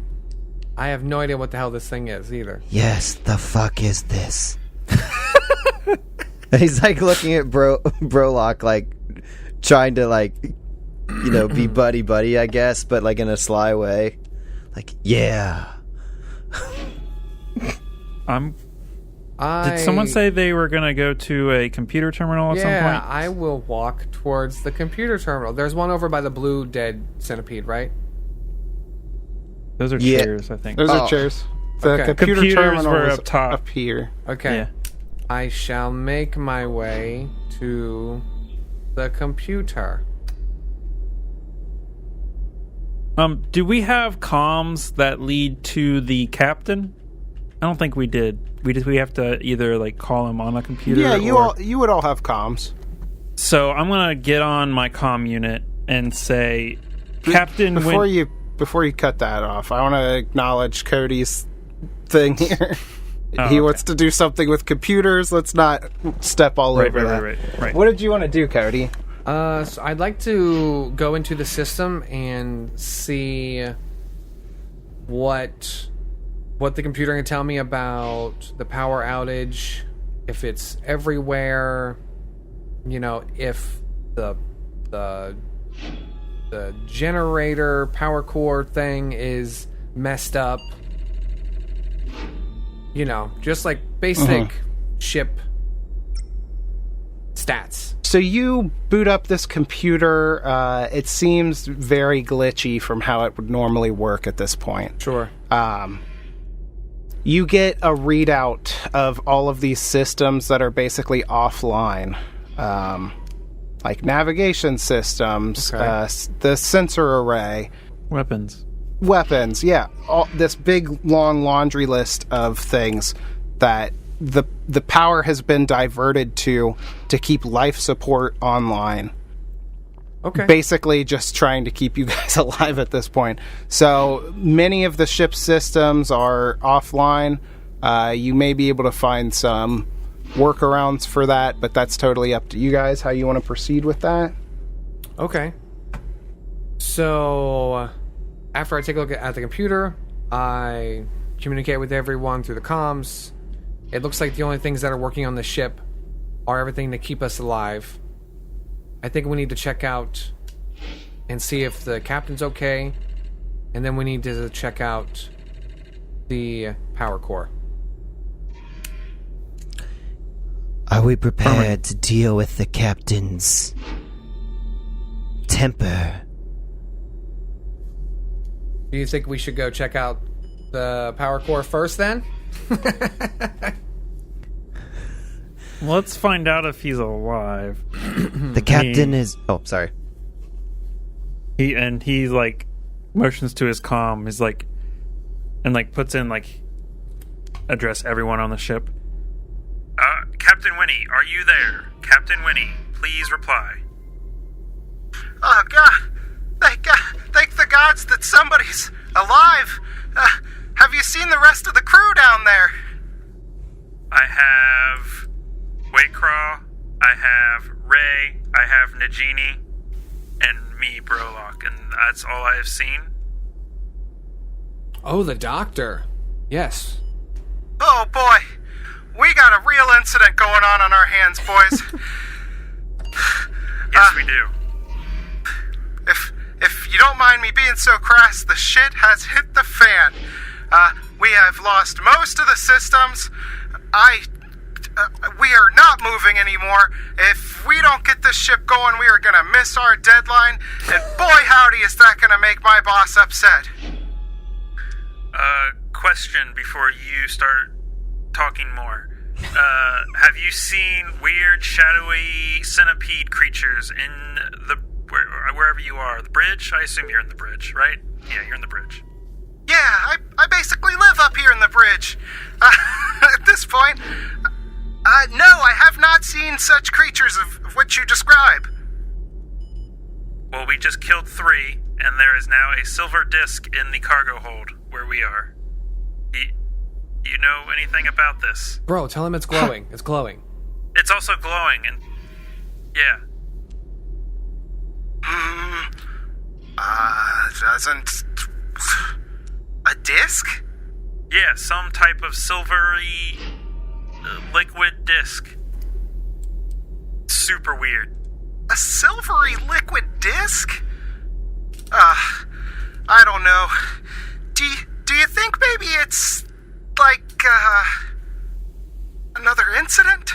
I have no idea what the hell this thing is either. Yes, the fuck is this? He's like looking at Brolock, like trying to like, be buddy, I guess, but like in a sly way. Like, yeah. Did someone say they were going to go to a computer terminal at some Yeah, point? I will walk towards the computer terminal. There's one over by the blue dead centipede, right? Those are Yeah. chairs, I think. Those are chairs. The Okay. computer Computers terminal were is up top. up here. Okay. Yeah. I shall make my way to the computer. Do we have comms that lead to the captain? I don't think we did. We have to either like call him on a computer. Yeah, or... you would all have comms. So I'm gonna get on my comm unit and say, Captain. Before you cut that off, I want to acknowledge Cody's thing here. Oh, He okay. wants to do something with computers. Let's not step all over that. Right. What did you want to do, Cody? So I'd like to go into the system and see what the computer can tell me about the power outage, if it's everywhere, if the generator power core thing is messed up. Just like basic ship stats. So you boot up this computer. It seems very glitchy from how it would normally work at this point. Sure. You get a readout of all of these systems that are basically offline. Like navigation systems, Okay. the sensor array, weapons, yeah. This big, long laundry list of things that the power has been diverted to keep life support online. Okay. Basically just trying to keep you guys alive at this point. So many of the ship's systems are offline. You may be able to find some workarounds for that, but that's totally up to you guys how you want to proceed with that. Okay. So, after I take a look at the computer, I communicate with everyone through the comms. It looks like the only things that are working on the ship are everything to keep us alive. I think we need to check out and see if the captain's okay, and then we need to check out the power core. Are we prepared to deal with the captain's temper? Do you think we should go check out the power core first, then? Let's find out if he's alive. The captain is... Oh, sorry. He like motions to his comm. He's like, and like puts in like, address everyone on the ship. Captain Winnie, are you there? Captain Winnie, please reply. Oh God! Thank the gods that somebody's alive. have you seen the rest of the crew down there? I have Waycraw, I have Ray, I have Nagini, and me, Brolock, and that's all I have seen. Oh, the doctor. Yes. Oh boy, we got a real incident going on our hands, boys. Yes, we do. If you don't mind me being so crass, the shit has hit the fan. We have lost most of the systems. We are not moving anymore. If we don't get this ship going, we are gonna miss our deadline, and boy howdy is that gonna make my boss upset. Question before you start talking more. Have you seen weird, shadowy centipede creatures in the wherever you are? The bridge? I assume you're in the bridge, right? Yeah, you're in the bridge. Yeah, I basically live up here in the bridge. At this point, no, I have not seen such creatures of what you describe. Well, we just killed 3, and there is now a silver disc in the cargo hold where we are. You know anything about this? Bro, tell him it's glowing. It's glowing. It's also glowing, and yeah. Doesn't... A disc? Yeah, some type of silvery liquid disc. Super weird. A silvery liquid disc? I don't know. Do you think maybe it's like another incident?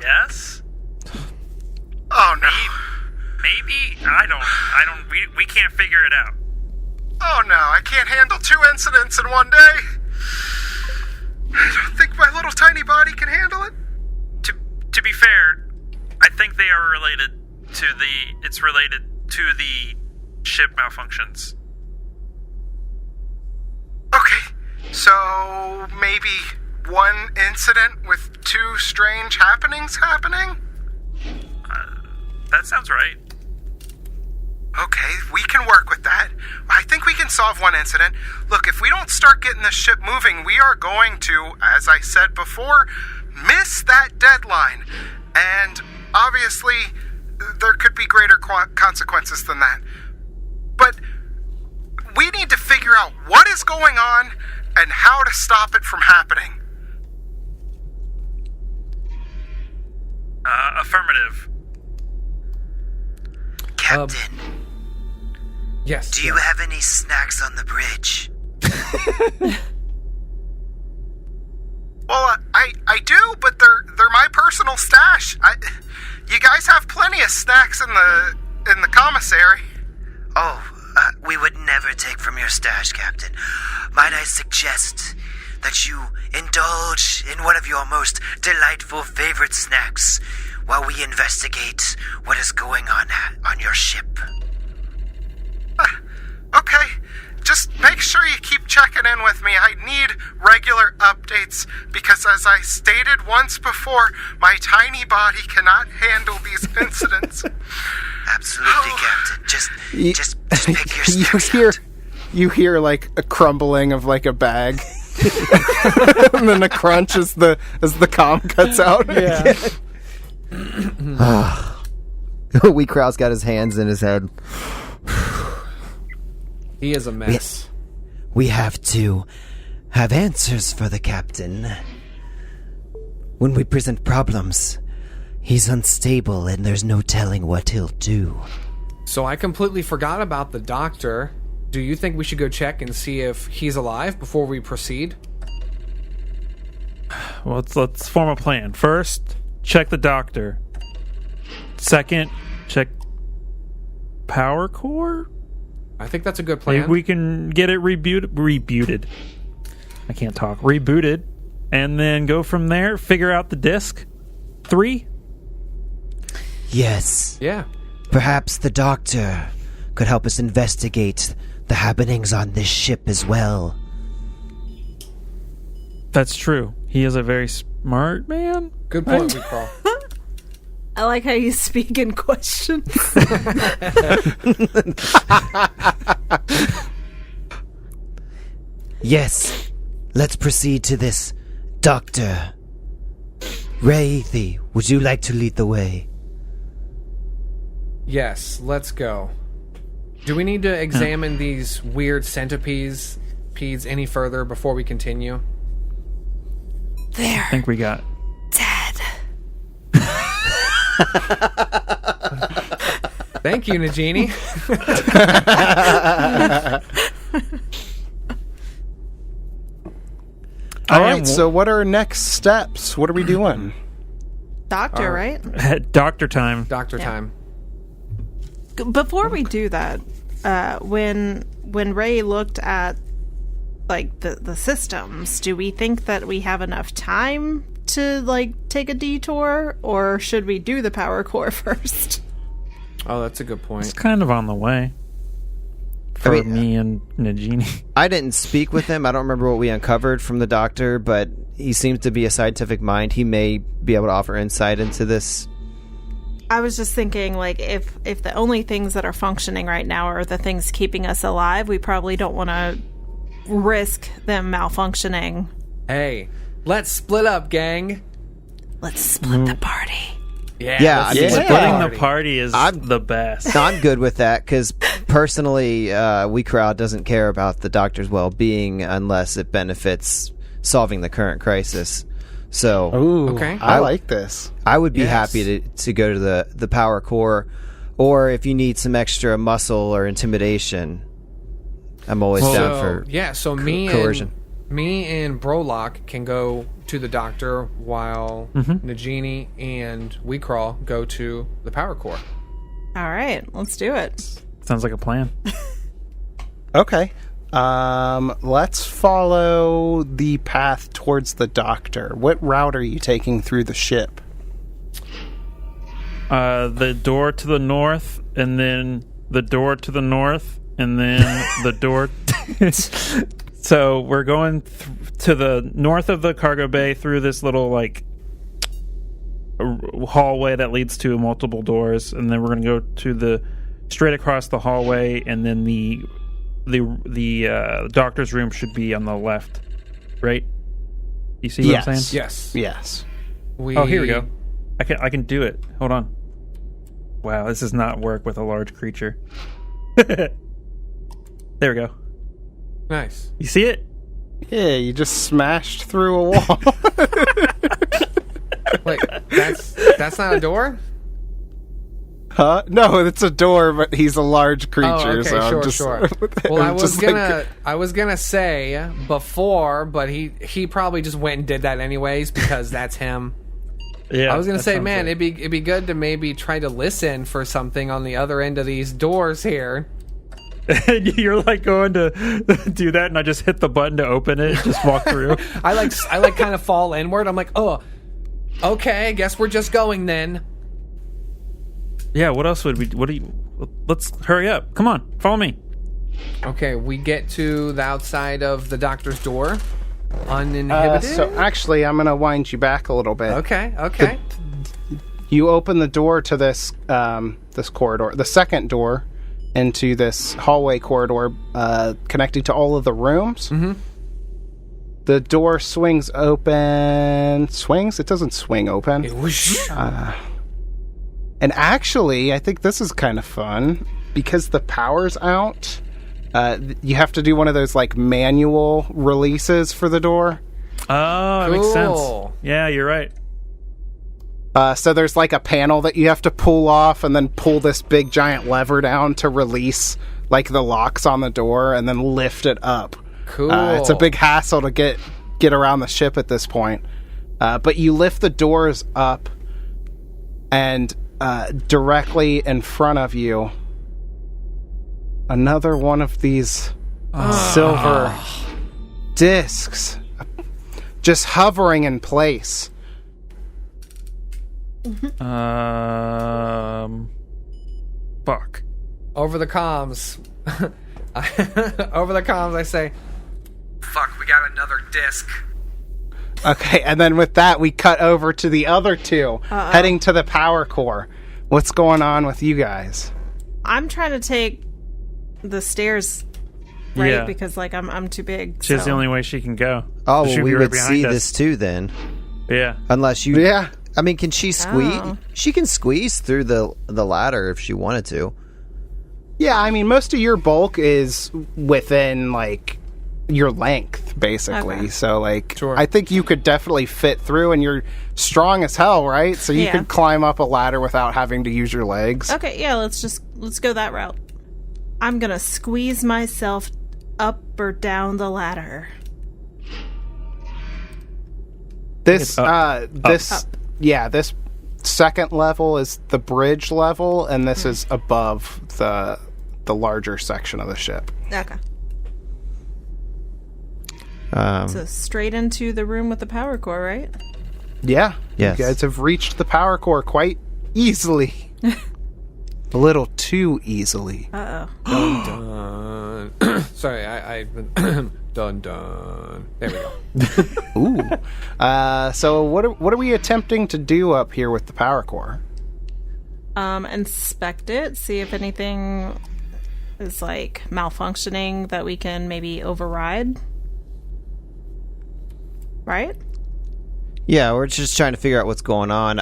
Yes? Oh no. Maybe? We can't figure it out. Oh no, I can't handle 2 incidents in one day. I don't think my little tiny body can handle it. To be fair, I think they are related to it's related to the ship malfunctions. Okay, so maybe one incident with 2 strange happenings happening? That sounds right. Okay, we can work with that. I think we can solve one incident. Look, if we don't start getting the ship moving, we are going to, as I said before, miss that deadline. And obviously, there could be greater consequences than that. But we need to figure out what is going on and how to stop it from happening. Affirmative. Captain, Yes. do you have any snacks on the bridge? Well, I do, but they're my personal stash. You guys have plenty of snacks in the commissary. Oh, we would never take from your stash, Captain. Might I suggest that you indulge in one of your most delightful favorite snacks while we investigate what is going on your ship? Okay, just make sure you keep checking in with me. I need regular updates because, as I stated once before, my tiny body cannot handle these incidents. Absolutely, Captain. Just pick your snacks out. You hear like a crumbling of like a bag, and then a crunch as the comm cuts out. Yeah. Wee Krau's got his hands in his head. He is a mess. We have to have answers for the captain. When we present problems, he's unstable and there's no telling what he'll do. So I completely forgot about the doctor. Do you think we should go check and see if he's alive before we proceed? Well, let's form a plan. First, check the doctor. Second, check power core. I think that's a good plan. Maybe we can get it rebooted. I can't talk. Rebooted, and then go from there. Figure out the disc. 3. Yes. Yeah. Perhaps the doctor could help us investigate the happenings on this ship as well. That's true. He is a very smart man. Good point, we call. I like how you speak in questions. Yes, let's proceed to this. Doctor Wraithy, would you like to lead the way? Yes, let's go. Do we need to examine these weird centipedes any further before we continue? They're I think we got. dead. Thank you, Nagini. All right, so what are next steps? What are we doing? Doctor, right? Doctor time. Doctor time. Before we do that, when Ray looked at like the systems, do we think that we have enough time to like take a detour, or should we do the power core first? Oh, that's a good point. It's kind of on the way. For me and Nagini. I didn't speak with him. I don't remember what we uncovered from the doctor, but he seems to be a scientific mind. He may be able to offer insight into this. I was just thinking, like, if the only things that are functioning right now are the things keeping us alive, we probably don't want to risk them malfunctioning. Hey, let's split up, gang. Let's split the party. Yeah, I mean, Splitting the party is the best. No, I'm good with that because personally, We Crowd doesn't care about the doctor's well-being unless it benefits solving the current crisis. So, Ooh, okay. I like this. I would be happy to go to the power core, or if you need some extra muscle or intimidation, I'm always down for coercion. Me and Brolock can go to the doctor while Nagini and Weecrawl go to the power core. All right, let's do it. Sounds like a plan. Okay. Let's follow the path towards the doctor. What route are you taking through the ship? The door to the north, and then the door to the north, and then the door... So we're going to the north of the cargo bay through this little, like, hallway that leads to multiple doors, and then we're going to go to the straight across the hallway, and then the doctor's room should be on the left, right? You see what I'm saying? Yes. Oh, here we go. I can do it. Hold on. Wow, this does not work with a large creature. There we go. Nice. You see it? Yeah, you just smashed through a wall. Wait, that's not a door? Huh? No, it's a door, but he's a large creature. Oh, okay, so I'm just, sure. Well, I'm I was gonna say before, but he probably just went and did that anyways because that's him. Yeah. I was gonna say, sounds man, like- it'd be good to maybe try to listen for something on the other end of these doors here. You're like going to do that, and I just hit the button to open it, just walk through. I like kind of fall inward. I'm like, oh, okay, I guess we're just going then. Yeah, what else would we? What do you? Let's hurry up. Come on, follow me. Okay, we get to the outside of the doctor's door, uninhibited. so actually, I'm going to wind you back a little bit. Okay. You open the door to this this corridor, the second door into this hallway corridor connecting to all of the rooms. Mm-hmm. The door swings open. Swings? It doesn't swing open. And actually, I think this is kind of fun because the power's out. You have to do one of those like manual releases for the door. Oh, that makes sense. Cool. Yeah, you're right. So there's like a panel that you have to pull off and then pull this big giant lever down to release like the locks on the door and then lift it up. Cool. It's a big hassle to get around the ship at this point. But you lift the doors up and directly in front of you, another one of these silver discs just hovering in place. Fuck. Over the comms. I say, fuck, we got another disc. Okay, and then with that, we cut over to the other two, heading to the power core. What's going on with you guys? I'm trying to take the stairs, right? Yeah. Because like I'm too big. She's so. the only way she can go. Oh, She'd well, be we right would behind see us. this too then. Yeah. Unless you... Yeah. I mean, can she squeeze? Oh. She can squeeze through the ladder if she wanted to. Yeah, I mean, most of your bulk is within, like, your length, basically. Okay. So, like, Sure. I think you could definitely fit through, and you're strong as hell, right? So you Yeah. could climb up a ladder without having to use your legs. Okay, yeah, let's go that route. I'm gonna squeeze myself up or down the ladder. This, Up. this second level is the bridge level, and this is above the larger section of the ship. Okay. Um, So straight into the room with the power core, right? Yeah. Yes. You guys have reached the power core quite easily. A little too easily. Dun. Sorry, I dun dun. There we go. Ooh. So what are we attempting to do up here with the power core? Inspect it, see if anything is like malfunctioning that we can maybe override. Right? yeah, we're just trying to figure out what's going on.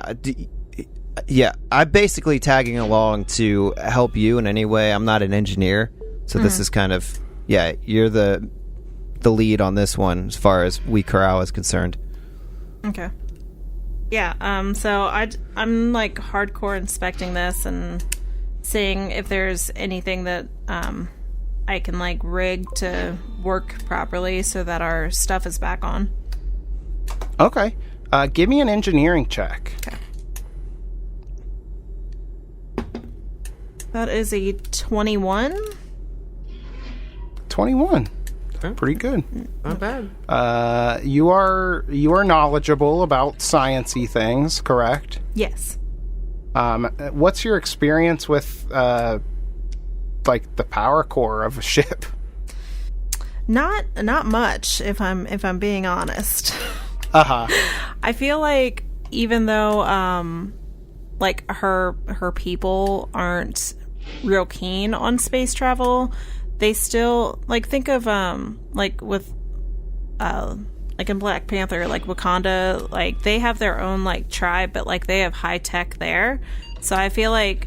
Yeah, I'm basically tagging along to help you in any way. I'm not an engineer, so this is kind of... Yeah, you're the lead on this one as far as We Corral is concerned. Okay. Yeah, so I'm like hardcore inspecting this and seeing if there's anything that I can like rig to work properly so that our stuff is back on. Okay. Give me an engineering check. Okay. That is a 21. 21. Okay. Pretty good. Not bad. You are knowledgeable about sciencey things, correct? Yes. What's your experience with like the power core of a ship? Not much, if I'm being honest. Uh-huh. I feel like even though like her people aren't real keen on space travel, they still like think of like with like in Black Panther, like Wakanda, like they have their own like tribe, but like they have high tech there. So I feel like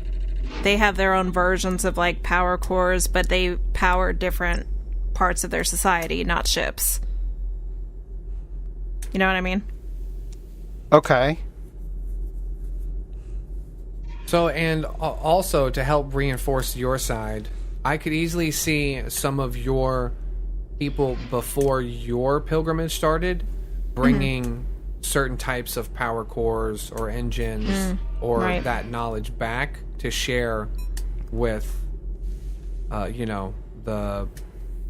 they have their own versions of like power cores, but they power different parts of their society, not ships. You know what I mean? Okay. So, and also to help reinforce your side, I could easily see some of your people before your pilgrimage started bringing certain types of power cores or engines or right. that knowledge back to share with, the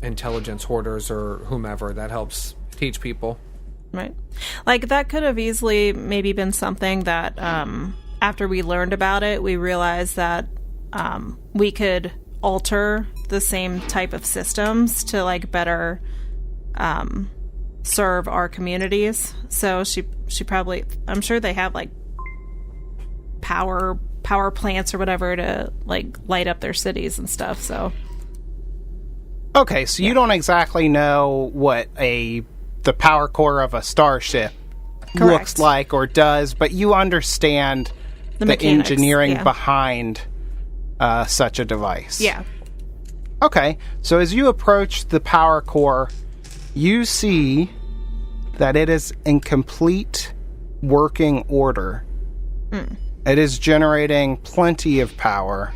intelligence hoarders or whomever. That helps teach people. Right. Like that could have easily maybe been something that after we learned about it, we realized that we could alter the same type of systems to like better serve our communities. So she probably, I'm sure they have like power plants or whatever to like light up their cities and stuff. So Okay, so you don't exactly know what the power core of a starship Correct. looks like or does, but you understand the mechanics, engineering yeah. behind such a device. yeah. Okay, so as you approach the power core, you see that it is in complete working order. It is generating plenty of power.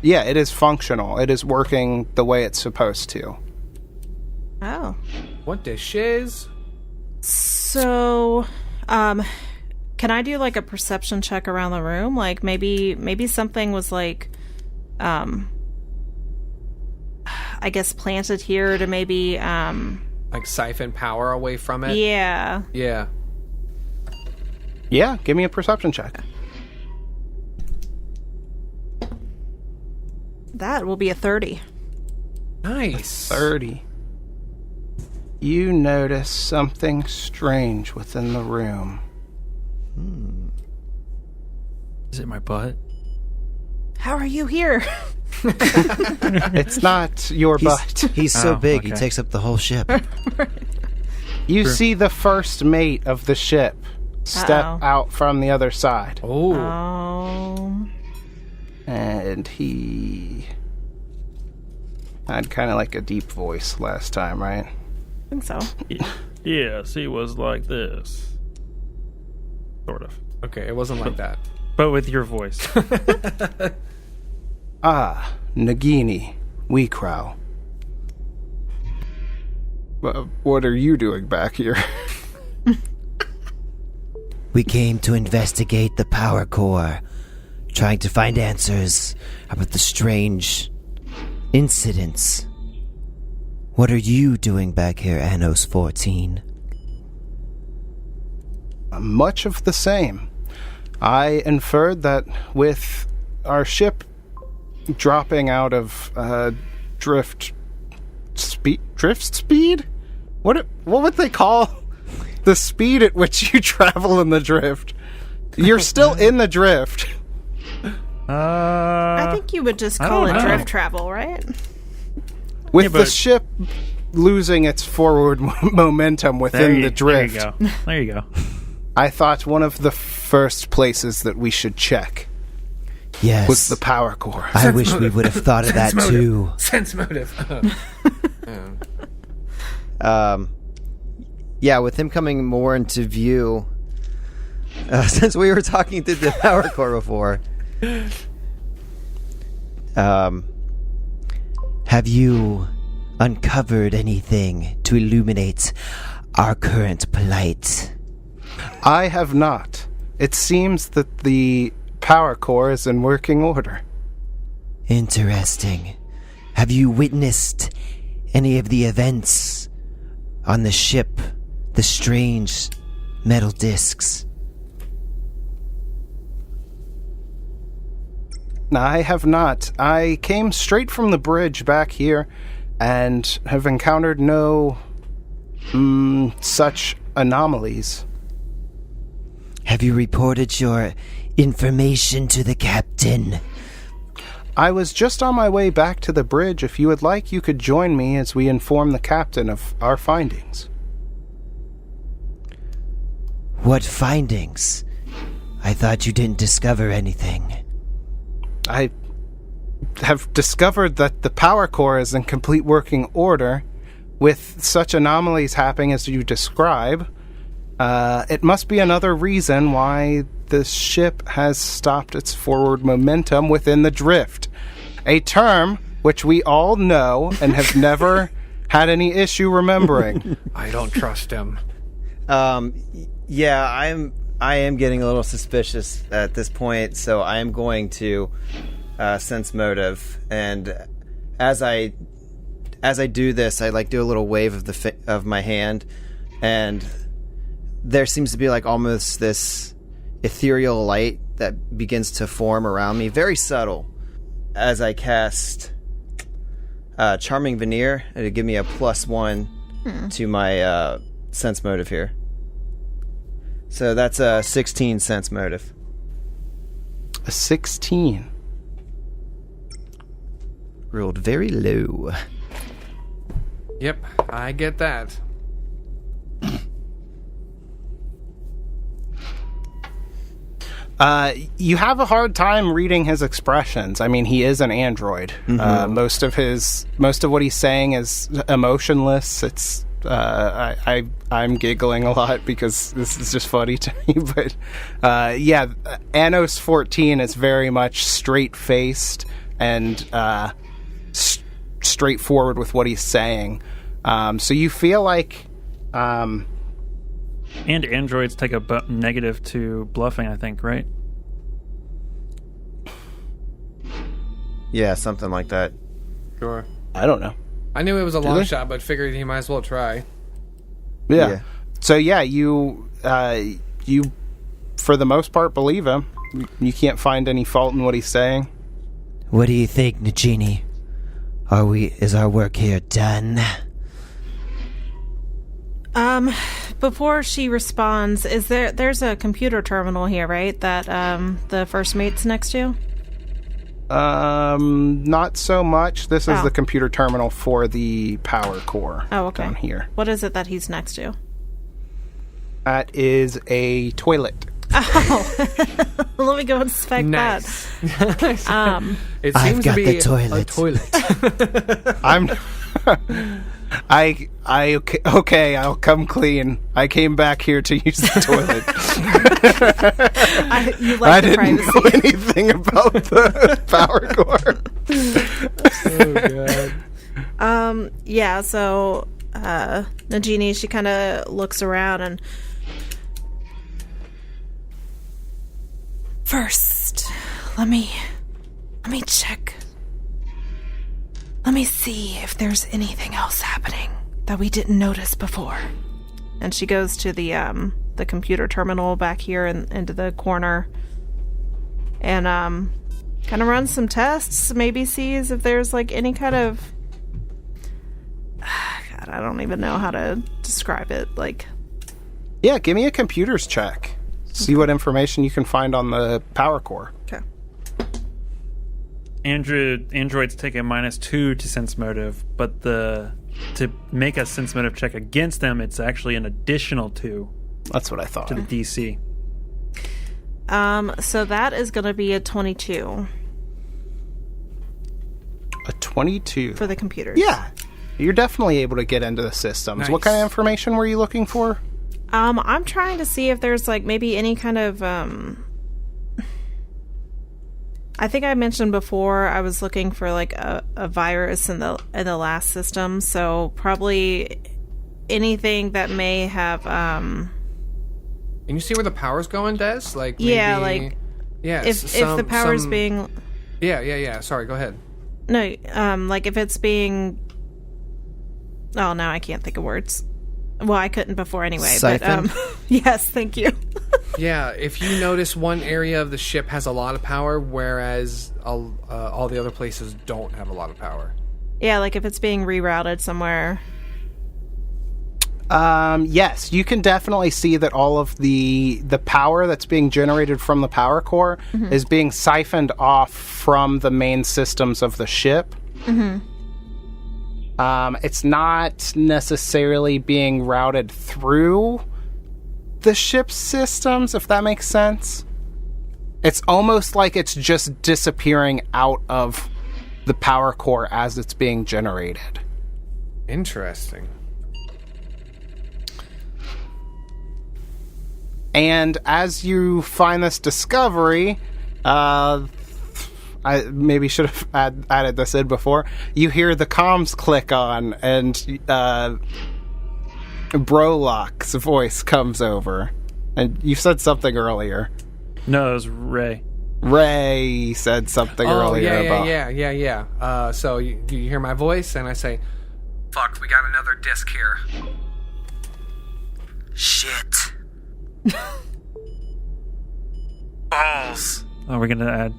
Yeah, it is functional. It is working the way it's supposed to. Oh. What the shiz? So, can I do like a perception check around the room? Like maybe something was like, I guess planted here to maybe, Like siphon power away from it? yeah. Yeah. Yeah, give me a perception check. That will be a 30. Nice. 30. You notice something strange within the room. Is it my butt? How are you here? It's not your butt. He's so big, okay. he takes up the whole ship. You see the first mate of the ship step Uh-oh. out from the other side. Oh. Oh. And he had kind of like a deep voice last time, right? I think so. Yes, he was like this. Sort of. Okay, it wasn't like that. But with your voice. Ah, Nagini, Weecrow. What are you doing back here? We came to investigate the power core, trying to find answers about the strange incidents. What are you doing back here, Anos 14? Much of the same. I inferred that with our ship dropping out of drift speed? What would they call the speed at which you travel in the drift? You're still in the drift. I think you would just call it don't know. drift travel, right? With the but- ship losing its forward momentum within the drift. There you go. There you go. I thought one of the first places that we should check Yes. was the power core. I wish we would have thought of that too. Sense motive. Yeah, with him coming more into view, since we were talking through the power core before, Have you uncovered anything to illuminate our current plight? I have not. It seems that the power core is in working order. Interesting. Have you witnessed any of the events on the ship? The strange metal discs? I have not. I came straight from the bridge back here and have encountered no such anomalies. Have you reported your information to the captain? I was just on my way back to the bridge. If you would like, you could join me as we inform the captain of our findings. What findings? I thought you didn't discover anything. I have discovered that the power core is in complete working order. With such anomalies happening as you describe, it must be another reason why the ship has stopped its forward momentum within the drift. A term which we all know and have never had any issue remembering. I don't trust him. yeah, I am getting a little suspicious at this point, so I am going to sense motive, and as I do this, I do a little wave of of my hand, and there seems to be almost this ethereal light that begins to form around me, very subtle, as I cast Charming Veneer. It'll give me a +1 to my sense motive here. So that's a 16 sense motive. A 16. Rolled very low. Yep, I get that. You have a hard time reading his expressions. I mean, he is an android. Most of what he's saying is emotionless. It's I'm giggling a lot because this is just funny to me. But yeah, Anos 14 is very much straight-faced and straightforward with what he's saying. So you feel like. And androids take a negative to bluffing, I think, right? Yeah, something like that. Sure. I don't know. I knew it was a long they? shot, but figured he might as well try. Yeah. So yeah, you for the most part believe him. You can't find any fault in what he's saying. What do you think, Nagini? Is our work here done? Before she responds, there's a computer terminal here, right? That the first mate's next to? Not so much. This is the computer terminal for the power core. Oh, okay. Down here. What is it that he's next to? That is a toilet. Oh, let me go inspect that. It I've seems got to be the toilet. a toilet. I'm. Okay, I'll come clean. I came back here to use the toilet. You like I the didn't privacy. know anything about the power core. Oh god. Yeah, so Nagini, she kind of looks around and first, let me check. Let me see if there's anything else happening that we didn't notice before. And she goes to the computer terminal back here into the corner and kind of runs some tests, maybe sees if there's like any kind of God, I don't even know how to describe it. Like, Yeah, give me a computers check. See what information you can find on the power core. okay. Androids take a -2 to sense motive, but to make a sense motive check against them, it's actually an additional 2 That's what I thought. to the DC. So that is going to be a 22 A 22. for the computers. Yeah, you're definitely able to get into the systems. Nice. What kind of information were you looking for? I'm trying to see if there's like maybe any kind of I think I mentioned before I was looking for like a virus in the last system, so probably anything that may have And you see where the power's going, Des? Like maybe, yeah, like yeah, if the power's being yeah. Sorry, go ahead. no like if it's being now I can't think of words. Well, I couldn't before anyway. Siphoned? But yes, thank you. Yeah, if you notice one area of the ship has a lot of power, whereas all the other places don't have a lot of power. Yeah, like if it's being rerouted somewhere. Yes, you can definitely see that all of the power that's being generated from the power core is being siphoned off from the main systems of the ship. It's not necessarily being routed through the ship's systems, if that makes sense. It's almost like it's just disappearing out of the power core as it's being generated. Interesting. And as you find this discovery, I maybe should have added this in before. You hear the comms click on, and Brolock's voice comes over. And you said something earlier. No, it was Ray. Ray said something earlier about... yeah. So you hear my voice, and I say, "Fuck, we got another disc here." Shit. Balls. Oh, we're gonna add.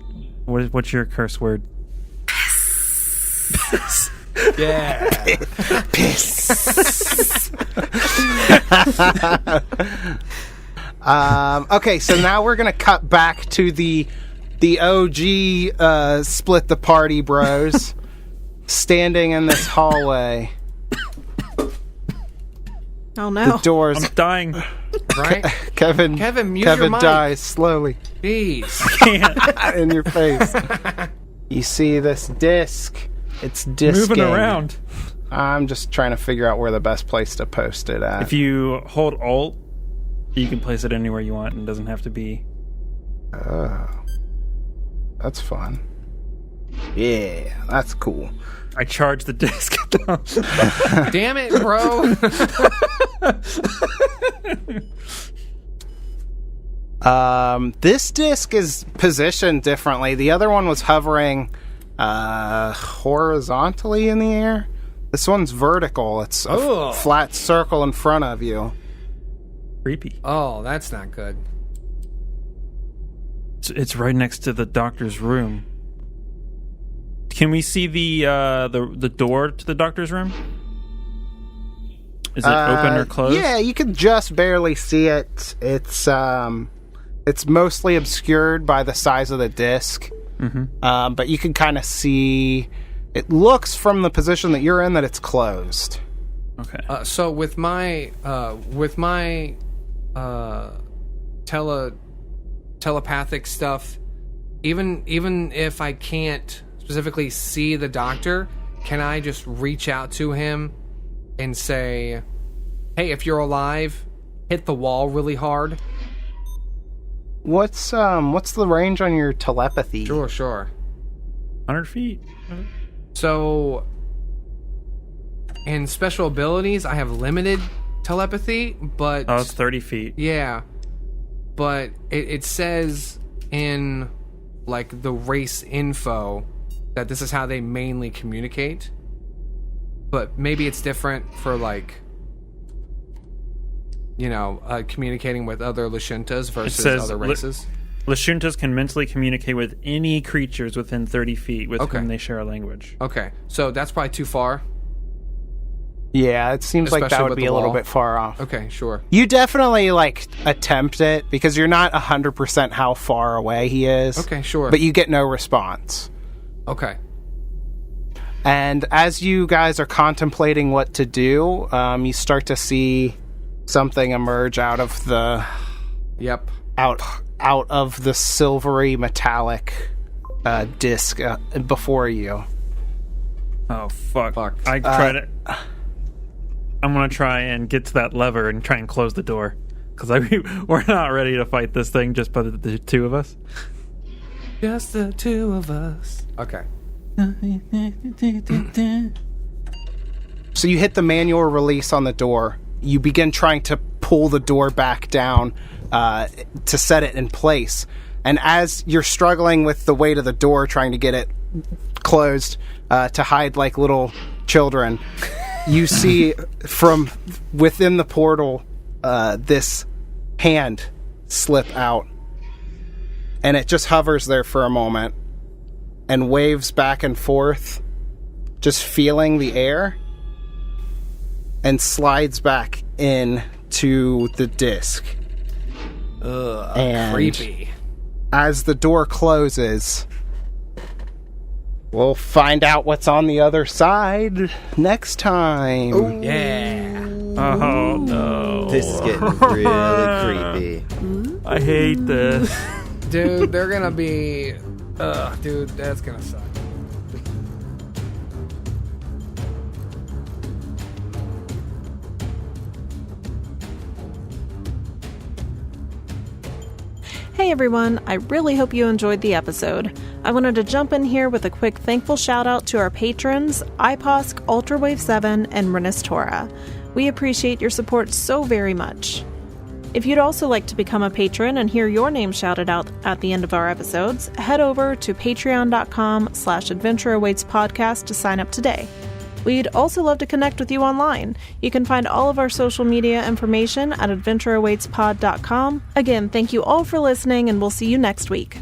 What's your curse word? Yeah. Piss. Okay, so now we're gonna cut back to the OG split the party bros standing in this hallway. Oh no. The doors. I'm dying. Right? Kevin, mute your mic. dies slowly Jeez. in your face. You see this disc? It's disking. Moving around. I'm just trying to figure out where the best place to post it at. If you hold Alt, you can place it anywhere you want and it doesn't have to be. Oh, that's fun. Yeah, that's cool. I charge the disc. Damn it, bro. This disc is positioned differently. The other one was hovering horizontally in the air. This one's vertical. It's a flat circle in front of you. Creepy. Oh, that's not good. It's right next to the doctor's room. Can we see the door to the doctor's room? Is it open or closed? Yeah, you can just barely see it. It's mostly obscured by the size of the disc, but you can kind of see. It looks from the position that you're in that it's closed. Okay. So with my telepathic stuff, even if I can't specifically see the doctor, can I just reach out to him and say, "Hey, if you're alive, hit the wall really hard"? What's the range on your telepathy? Sure. 100 feet. So, in special abilities, I have limited telepathy, but... Oh, it's 30 feet. Yeah. But it says in, like, the race info that this is how they mainly communicate. But maybe it's different for, like, communicating with other Lashuntas versus other races. Lashuntas can mentally communicate with any creatures within 30 feet with whom they share a language. Okay, so that's probably too far. Yeah, it seems like that Especially would with be the a little wall. bit far off. Okay, sure. You definitely, attempt it, because you're not 100% how far away he is. Okay, sure. But you get no response. Okay. And as you guys are contemplating what to do, you start to see something emerge out of the... Yep. Out of the silvery metallic disc before you. Oh, fuck. Fuck. I tried it. I'm going to try and get to that lever and try and close the door. Because we're not ready to fight this thing just by the two of us. Just the two of us. Okay. So you hit the manual release on the door. You begin trying to pull the door back down to set it in place. And as you're struggling with the weight of the door, trying to get it closed to hide like little children, you see from within the portal this hand slip out. And it just hovers there for a moment and waves back and forth, just feeling the air, and slides back into the disc. Ugh, and creepy. As the door closes, we'll find out what's on the other side next time. Ooh. Yeah. Oh, no. This is getting really creepy. I hate this. Dude, they're gonna be... dude, that's gonna suck. Hey everyone, I really hope you enjoyed the episode. I wanted to jump in here with a quick thankful shout out to our patrons, IPOSC, Ultrawave7, and Renis Tora. We appreciate your support so very much. If you'd also like to become a patron and hear your name shouted out at the end of our episodes, head over to patreon.com/adventureawaitspodcast to sign up today. We'd also love to connect with you online. You can find all of our social media information at adventureawaitspod.com. Again, thank you all for listening, and we'll see you next week.